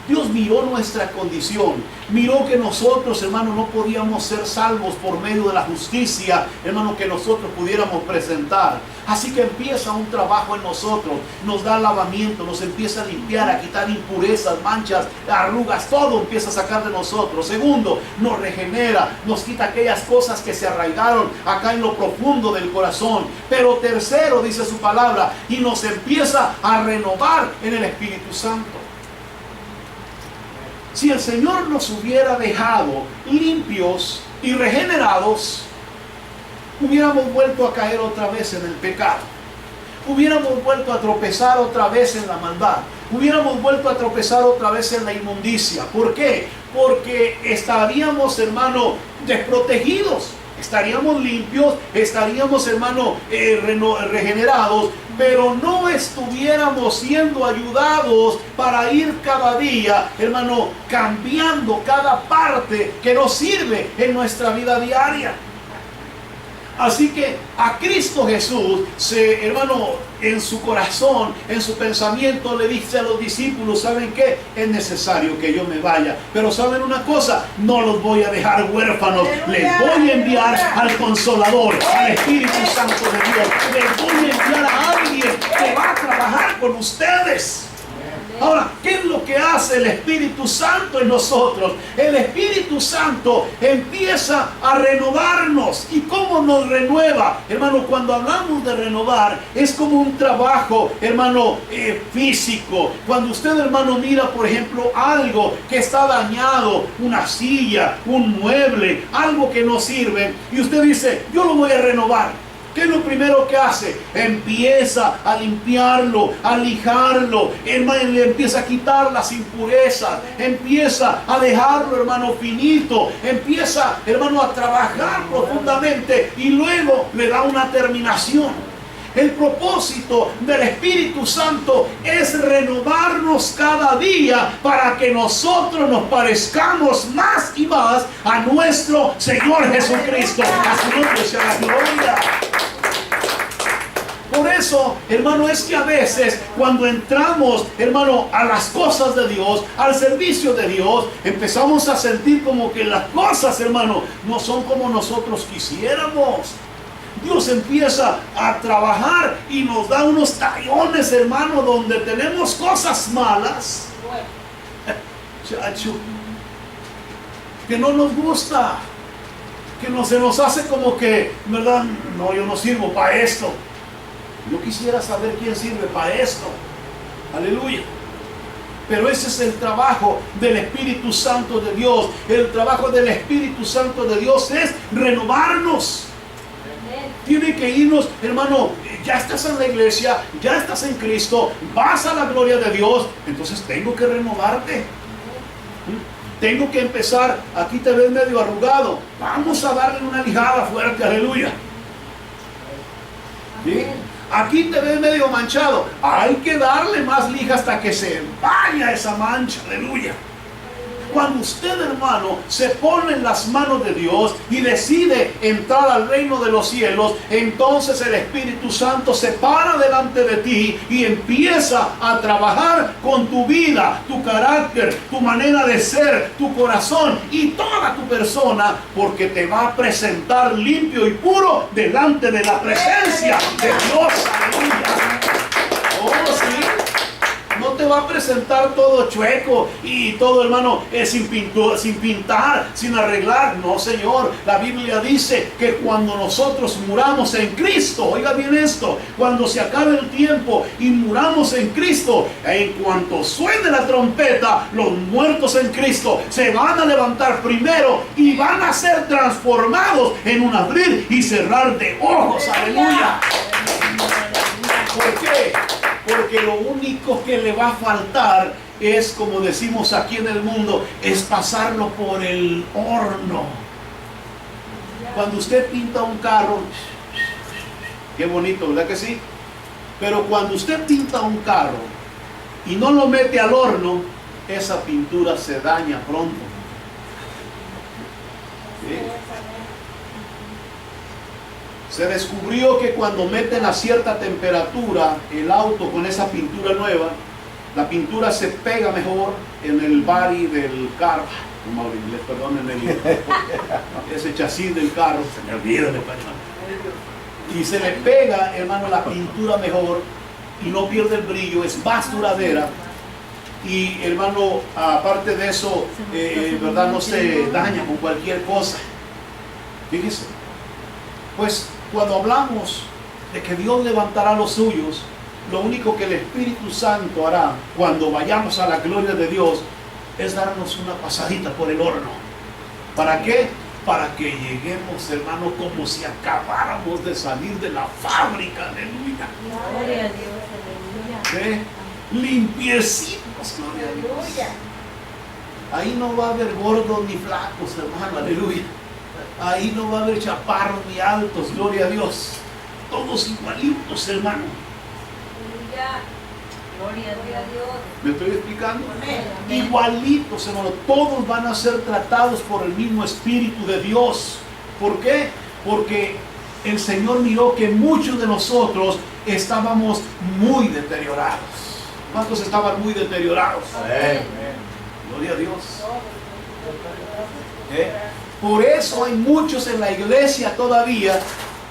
[SPEAKER 1] Dios miró nuestra condición, miró que nosotros, hermano, no podíamos ser salvos por medio de la justicia, hermano, que nosotros pudiéramos presentar. Así que empieza un trabajo en nosotros, nos da lavamiento, nos empieza a limpiar, a quitar impurezas, manchas, arrugas, todo empieza a sacar de nosotros. Segundo, nos regenera, nos quita aquellas cosas que se arraigaron acá en lo profundo del corazón. Pero tercero, dice su palabra, y nos empieza a renovar en el Espíritu Santo. Si el Señor nos hubiera dejado limpios y regenerados, hubiéramos vuelto a caer otra vez en el pecado. Hubiéramos vuelto a tropezar otra vez en la maldad. Hubiéramos vuelto a tropezar otra vez en la inmundicia. ¿Por qué? Porque estaríamos, hermano, desprotegidos. Estaríamos limpios, estaríamos, hermano, regenerados, pero no estuviéramos siendo ayudados para ir cada día, hermano, cambiando cada parte que nos sirve en nuestra vida diaria. Así que a Cristo Jesús, hermano, en su corazón, en su pensamiento, le dice a los discípulos, ¿saben qué? Es necesario que yo me vaya. Pero ¿saben una cosa? No los voy a dejar huérfanos. Les voy a enviar al Consolador, al Espíritu Santo de Dios. Les voy a enviar a alguien que va a trabajar con ustedes. Ahora, ¿qué es lo que hace el Espíritu Santo en nosotros? El Espíritu Santo empieza a renovarnos. ¿Y cómo nos renueva? Hermano, cuando hablamos de renovar, es como un trabajo, hermano, físico. Cuando usted, hermano, mira, por ejemplo, algo que está dañado, una silla, un mueble, algo que no sirve, y usted dice, yo lo voy a renovar. ¿Qué es lo primero que hace? Empieza a limpiarlo, a lijarlo, hermano, le empieza a quitar las impurezas, empieza a dejarlo, hermano, finito, empieza, hermano, a trabajar profundamente y luego le da una terminación. El propósito del Espíritu Santo es renovarnos cada día para que nosotros nos parezcamos más y más a nuestro Señor Jesucristo. A su nombre sea la gloria. Por eso, hermano, es que a veces cuando entramos, hermano, a las cosas de Dios, al servicio de Dios, empezamos a sentir como que las cosas, hermano, no son como nosotros quisiéramos. Dios empieza a trabajar y nos da unos tallones, hermano, donde tenemos cosas malas, chacho, que no nos gusta, que no se nos hace como que, ¿verdad? No, yo no sirvo para esto. Yo quisiera saber quién sirve para esto. Aleluya. Pero ese es el trabajo del Espíritu Santo de Dios. El trabajo del Espíritu Santo de Dios es renovarnos. Tiene que irnos, hermano, ya estás en la iglesia, ya estás en Cristo, vas a la gloria de Dios, entonces tengo que renovarte. Tengo que empezar, aquí te ves medio arrugado, vamos a darle una lijada fuerte, aleluya. ¿Sí? Aquí te ves medio manchado, hay que darle más lija hasta que se vaya esa mancha, aleluya. Cuando usted, hermano, se pone en las manos de Dios y decide entrar al reino de los cielos, entonces el Espíritu Santo se para delante de ti y empieza a trabajar con tu vida, tu carácter, tu manera de ser, tu corazón y toda tu persona, porque te va a presentar limpio y puro delante de la presencia de Dios. Aleluya. Oh, sí. No te va a presentar todo chueco y todo, hermano, sin pintar, sin arreglar. No, Señor. La Biblia dice que cuando nosotros muramos en Cristo, oiga bien esto, cuando se acabe el tiempo y muramos en Cristo, en cuanto suene la trompeta, los muertos en Cristo se van a levantar primero y van a ser transformados en un abrir y cerrar de ojos. Aleluya. ¿Por qué? Porque lo único que le va a faltar es, como decimos aquí en el mundo, es pasarlo por el horno. Cuando usted pinta un carro, qué bonito, ¿verdad que sí? Pero cuando usted pinta un carro y no lo mete al horno, esa pintura se daña pronto. ¿Sí? Se descubrió que cuando meten a cierta temperatura el auto con esa pintura nueva, la pintura se pega mejor en el body del carro, como en inglés, perdón, en ese chasis del carro, se me olvida el español. Y se le pega, hermano, la pintura mejor y no pierde el brillo, es más duradera. Y, hermano, aparte de eso, verdad, no se daña con cualquier cosa. Fíjese, pues cuando hablamos de que Dios levantará a los suyos, lo único que el Espíritu Santo hará cuando vayamos a la gloria de Dios es darnos una pasadita por el horno. ¿Para qué? Para que lleguemos, hermano, como si acabáramos de salir de la fábrica. Aleluya.
[SPEAKER 2] Gloria a Dios, aleluya.
[SPEAKER 1] ¿Sí? Limpiecitos, gloria a Dios. Ahí no va a haber gordos ni flacos, hermano, aleluya. Ahí no va a haber chaparros ni altos, gloria a Dios. Todos igualitos, hermano.
[SPEAKER 2] Gloria a Dios.
[SPEAKER 1] ¿Me estoy explicando?
[SPEAKER 2] Amén.
[SPEAKER 1] Igualitos, hermano. Todos van a ser tratados por el mismo Espíritu de Dios. ¿Por qué? Porque el Señor miró que muchos de nosotros estábamos muy deteriorados. ¿Cuántos estaban muy deteriorados?
[SPEAKER 2] Amén.
[SPEAKER 1] Gloria a Dios. Por eso hay muchos en la iglesia todavía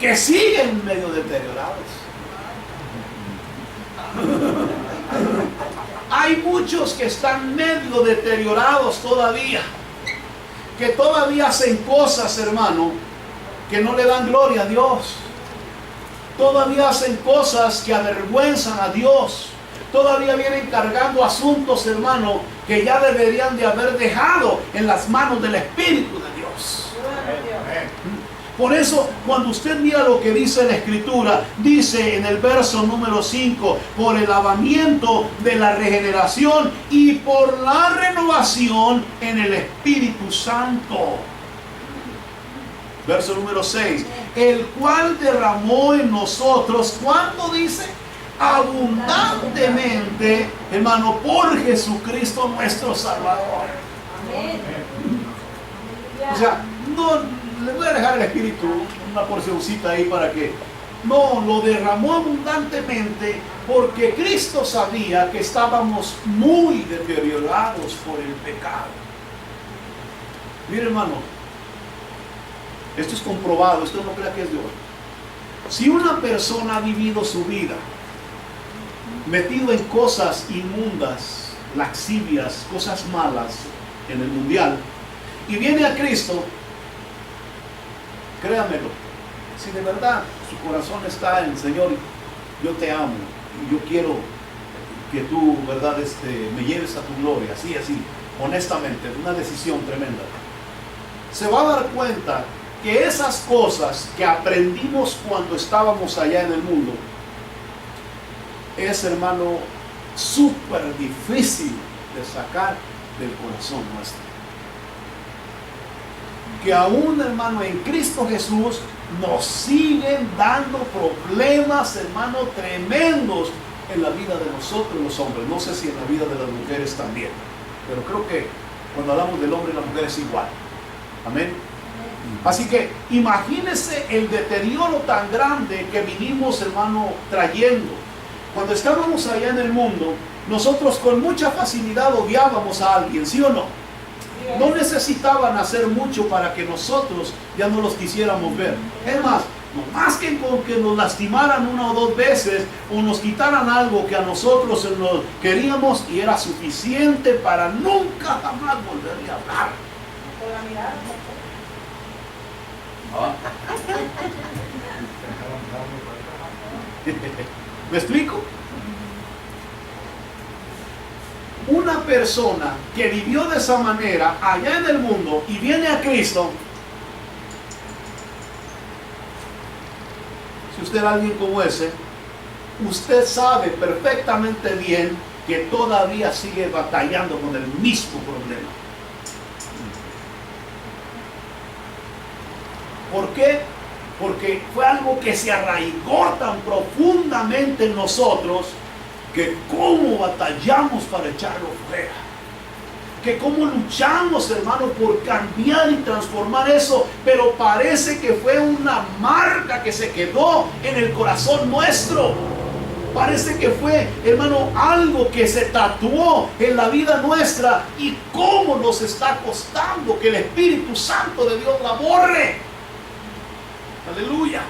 [SPEAKER 1] que siguen medio deteriorados. hay muchos que están medio deteriorados todavía, que todavía hacen cosas, hermano, que no le dan gloria a Dios. Todavía hacen cosas que avergüenzan a Dios. Todavía vienen cargando asuntos, hermano, que ya deberían de haber dejado en las manos del Espíritu de Dios. Por eso, cuando usted mira lo que dice la Escritura, dice en el verso número 5, por el lavamiento de la regeneración y por la renovación en el Espíritu Santo. Verso número 6, el cual derramó en nosotros, ¿cuánto dice? Abundantemente, hermano, por Jesucristo nuestro Salvador.
[SPEAKER 2] Amén.
[SPEAKER 1] O sea, no le voy a dejar el Espíritu una porcioncita ahí para que no lo derramó abundantemente, porque Cristo sabía que estábamos muy deteriorados por el pecado. Mire, hermano, esto es comprobado, esto no crea que es de hoy. Si una persona ha vivido su vida metido en cosas inmundas, laxivias, cosas malas en el mundial, y viene a Cristo, créamelo, si de verdad su corazón está en Señor, yo te amo, y yo quiero que tú, verdad, me lleves a tu gloria, así, honestamente, una decisión tremenda, se va a dar cuenta que esas cosas que aprendimos cuando estábamos allá en el mundo, es, hermano, súper difícil de sacar del corazón nuestro. Que aún, hermano, en Cristo Jesús nos siguen dando problemas, hermano, tremendos en la vida de nosotros los hombres. No sé si en la vida de las mujeres también, pero creo que cuando hablamos del hombre y la mujer es igual. Amén. Así que imagínense el deterioro tan grande que vinimos, hermano, trayendo. Cuando estábamos allá en el mundo, nosotros con mucha facilidad odiábamos a alguien, ¿sí o no? No necesitaban hacer mucho para que nosotros ya no los quisiéramos ver. Es más, no más que con que nos lastimaran una o dos veces o nos quitaran algo que a nosotros nos queríamos, y era suficiente para nunca jamás volverle a hablar. ¿Me explico? Una persona que vivió de esa manera allá en el mundo y viene a Cristo, si usted es alguien como ese, usted sabe perfectamente bien que todavía sigue batallando con el mismo problema. ¿Por qué? Porque fue algo que se arraigó tan profundamente en nosotros, que cómo batallamos para echarlo fuera, que cómo luchamos, hermano, por cambiar y transformar eso, pero parece que fue una marca que se quedó en el corazón nuestro. Parece que fue, hermano, algo que se tatuó en la vida nuestra, y cómo nos está costando que el Espíritu Santo de Dios la borre. Aleluya.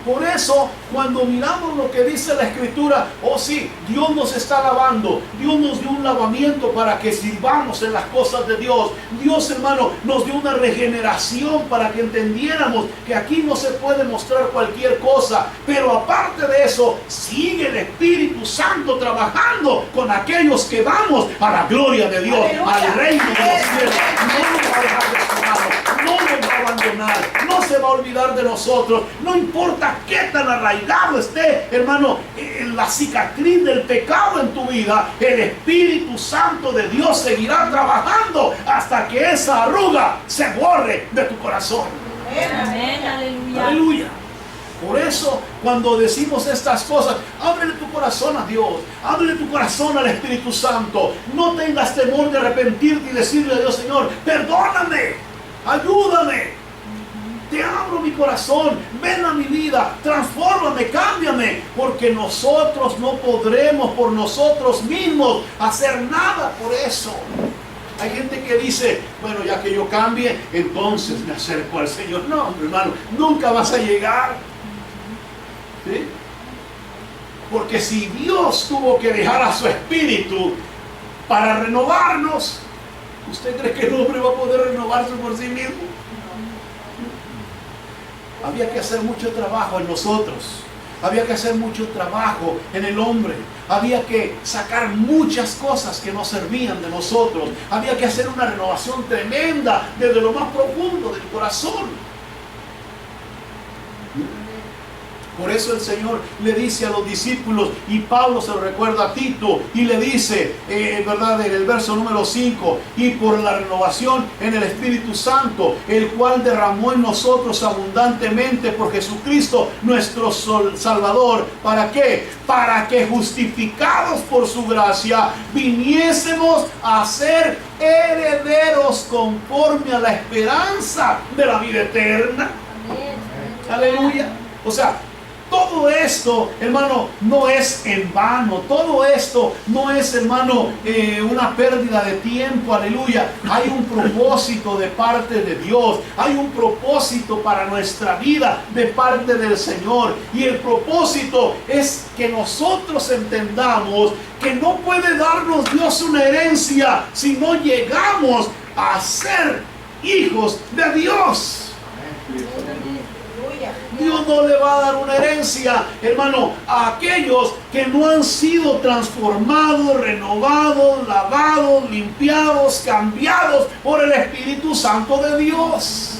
[SPEAKER 1] Por eso, cuando miramos lo que dice la Escritura, oh sí, Dios nos está lavando, Dios nos dio un lavamiento para que sirvamos en las cosas de Dios. Dios, hermano, nos dio una regeneración para que entendiéramos que aquí no se puede mostrar cualquier cosa, pero aparte de eso, sigue el Espíritu Santo trabajando con aquellos que vamos a la gloria de Dios, al reino de los cielos. No nos va a dejar de su mano, no nos va a abandonar, no se va a olvidar de nosotros, no importa qué tan arraigado esté, hermano, en la cicatriz del pecado en tu vida, el Espíritu Santo de Dios seguirá trabajando hasta que esa arruga se borre de tu corazón.
[SPEAKER 2] Amén, aleluya.
[SPEAKER 1] Aleluya. Por eso, cuando decimos estas cosas, ábrele tu corazón a Dios, ábrele tu corazón al Espíritu Santo. No tengas temor de arrepentirte y decirle a Dios: Señor, perdóname, ayúdame. Te abro mi corazón, ven a mi vida, transfórmame, cámbiame, porque nosotros no podremos por nosotros mismos hacer nada por eso. Hay gente que dice: bueno, ya que yo cambie, entonces me acerco al Señor. No, hermano, nunca vas a llegar. ¿Sí? Porque si Dios tuvo que dejar a su espíritu para renovarnos, ¿usted cree que el hombre va a poder renovarse por sí mismo? Había que hacer mucho trabajo en nosotros. Había que hacer mucho trabajo en el hombre. Había que sacar muchas cosas que no servían de nosotros. Había que hacer una renovación tremenda desde lo más profundo del corazón. Por eso el Señor le dice a los discípulos, y Pablo se lo recuerda a Tito, y le dice, ¿verdad? En el verso número 5, y por la renovación en el Espíritu Santo, el cual derramó en nosotros abundantemente por Jesucristo, nuestro Salvador. ¿Para qué? Para que justificados por su gracia, viniésemos a ser herederos conforme a la esperanza de la vida eterna. Aleluya. O sea, todo esto, hermano, no es en vano. Todo esto no es, hermano, una pérdida de tiempo. Aleluya. Hay un propósito de parte de Dios. Hay un propósito para nuestra vida de parte del Señor. Y el propósito es que nosotros entendamos que no puede darnos Dios una herencia si no llegamos a ser hijos de Dios. Dios no le va a dar una herencia, hermano, a aquellos que no han sido transformados, renovados, lavados, limpiados, cambiados por el Espíritu Santo de Dios.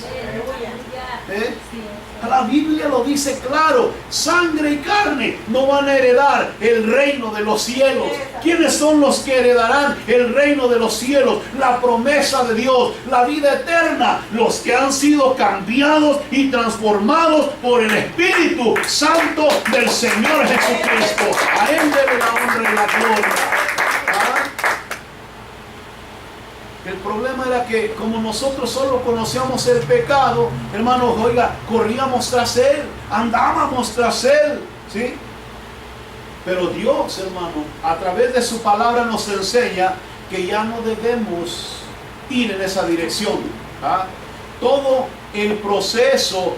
[SPEAKER 1] La Biblia lo dice claro: sangre y carne no van a heredar el reino de los cielos. ¿Quiénes son los que heredarán el reino de los cielos? La promesa de Dios, la vida eterna. Los que han sido cambiados y transformados por el Espíritu Santo del Señor Jesucristo. A Él debe la honra y la gloria. El problema era que como nosotros solo conocíamos el pecado, hermanos, oiga, corríamos tras él, andábamos tras él, ¿sí? Pero Dios, hermano, a través de su palabra nos enseña que ya no debemos ir en esa dirección. Todo el proceso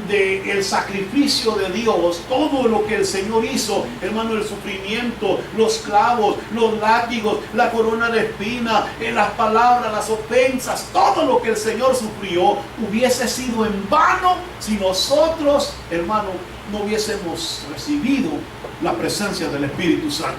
[SPEAKER 1] del sacrificio de Dios, todo lo que el Señor hizo, hermano, el sufrimiento, los clavos, los látigos, la corona de espina, las palabras, las ofensas, todo lo que el Señor sufrió hubiese sido en vano si nosotros, hermano, no hubiésemos recibido la presencia del Espíritu Santo.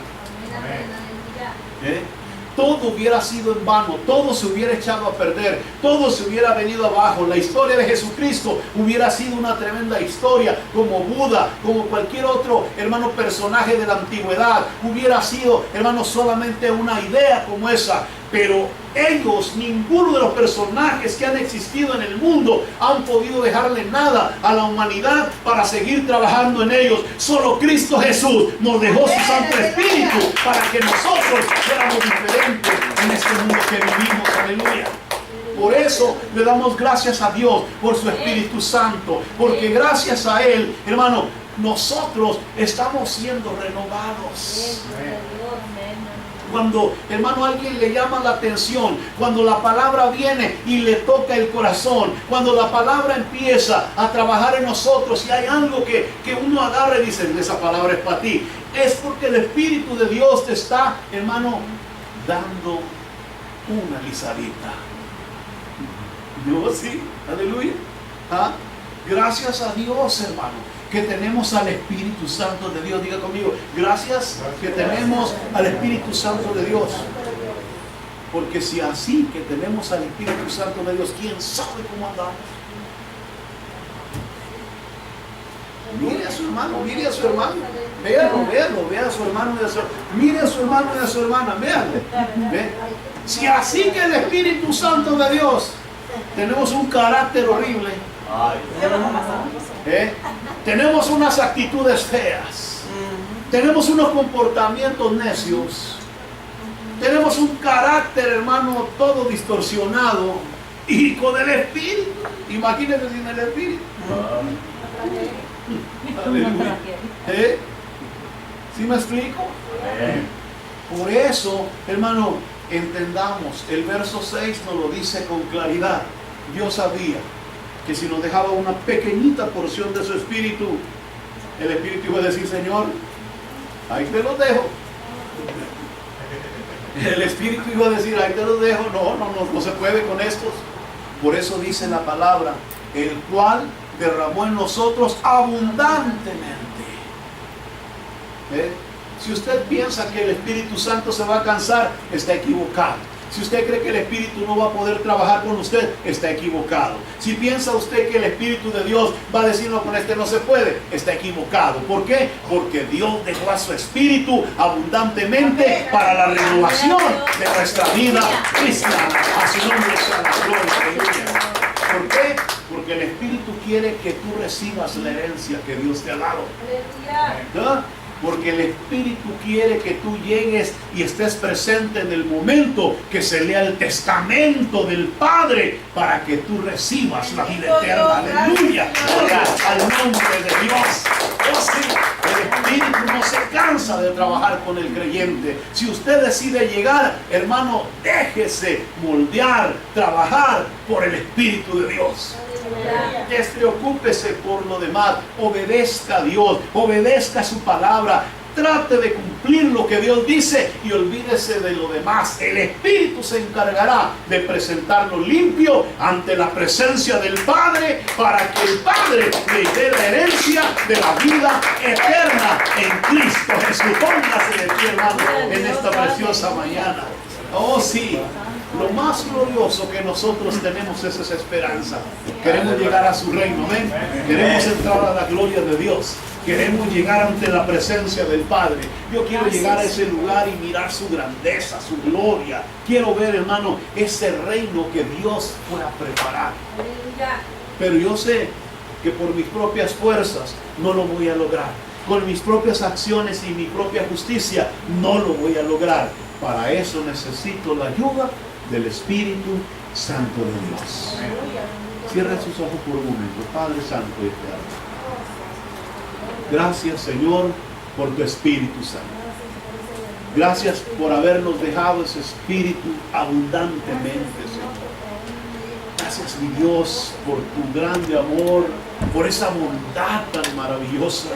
[SPEAKER 1] Todo hubiera sido en vano, todo se hubiera echado a perder, todo se hubiera venido abajo. La historia de Jesucristo hubiera sido una tremenda historia, como Buda, como cualquier otro, hermano, personaje de la antigüedad. Hubiera sido, hermano, solamente una idea como esa. Pero ellos, ninguno de los personajes que han existido en el mundo han podido dejarle nada a la humanidad para seguir trabajando en ellos. Solo Cristo Jesús nos dejó su Santo Espíritu para que nosotros fuéramos diferentes en este mundo que vivimos. Aleluya. Por eso le damos gracias a Dios por su Espíritu Santo, porque gracias a Él, hermano, nosotros estamos siendo renovados. Cuando, hermano, alguien le llama la atención, cuando la palabra viene y le toca el corazón, cuando la palabra empieza a trabajar en nosotros y hay algo que uno agarra y dice, esa palabra es para ti, es porque el Espíritu de Dios te está, hermano, dando una lisadita. ¿No? Sí, aleluya. Gracias a Dios, hermano, que tenemos al Espíritu Santo de Dios. Diga conmigo, gracias que tenemos al Espíritu Santo de Dios. Porque si así que tenemos al Espíritu Santo de Dios, ¿quién sabe cómo andamos? Mire a su hermano, mire a su hermano. Véalo, vea a su hermano y a su hermana. Mire a su hermano y a su hermana, véanlo. Si así que el Espíritu Santo de Dios tenemos un carácter horrible, tenemos unas actitudes feas, tenemos unos comportamientos necios, tenemos un carácter, hermano, todo distorsionado, y con el Espíritu, imagínense sin el Espíritu. ¿Sí me explico? Por eso, hermano, entendamos, el verso 6 nos lo dice con claridad. Dios sabía que si nos dejaba una pequeñita porción de su Espíritu, el Espíritu iba a decir, Señor, ahí te los dejo. El Espíritu iba a decir, ahí te los dejo. No se puede con estos. Por eso dice la palabra, el cual derramó en nosotros abundantemente. Si usted piensa que el Espíritu Santo se va a cansar, está equivocado. Si usted cree que el Espíritu no va a poder trabajar con usted, está equivocado. Si piensa usted que el Espíritu de Dios va a decir, no, con este no se puede, está equivocado. ¿Por qué? Porque Dios dejó a su Espíritu abundantemente para la renovación de nuestra vida cristiana. A su nombre sea la gloria. ¿Por qué? Porque el Espíritu quiere que tú recibas la herencia que Dios te ha dado. ¿No? Porque el Espíritu quiere que tú llegues y estés presente en el momento que se lea el testamento del Padre para que tú recibas la vida eterna. Aleluya. Gloria al nombre de Dios. Oh, sí, el Espíritu no se cansa de trabajar con el creyente. Si usted decide llegar, hermano, déjese moldear, trabajar por el Espíritu de Dios. Despreocúpese por lo demás, obedezca a Dios, obedezca su palabra, trate de cumplir lo que Dios dice y olvídese de lo demás. El Espíritu se encargará de presentarlo limpio ante la presencia del Padre para que el Padre le dé la herencia de la vida eterna en Cristo Jesús. Póngase de pie, hermano, en esta preciosa mañana. Oh, sí. Lo más glorioso que nosotros tenemos es esa esperanza. Queremos llegar a su reino, ¿ven? Queremos entrar a la gloria de Dios. Queremos llegar ante la presencia del Padre. Yo quiero llegar a ese lugar y mirar su grandeza, su gloria. Quiero ver, hermano, ese reino que Dios fue a preparar. Pero yo sé que por mis propias fuerzas no lo voy a lograr. Con mis propias acciones y mi propia justicia no lo voy a lograr. Para eso necesito la ayuda del Espíritu Santo de Dios. Cierra sus ojos por un momento. Padre Santo y Eterno, gracias, Señor, por tu Espíritu Santo. Gracias por habernos dejado ese Espíritu abundantemente, Señor. Gracias, mi Dios, por tu grande amor, por esa bondad tan maravillosa.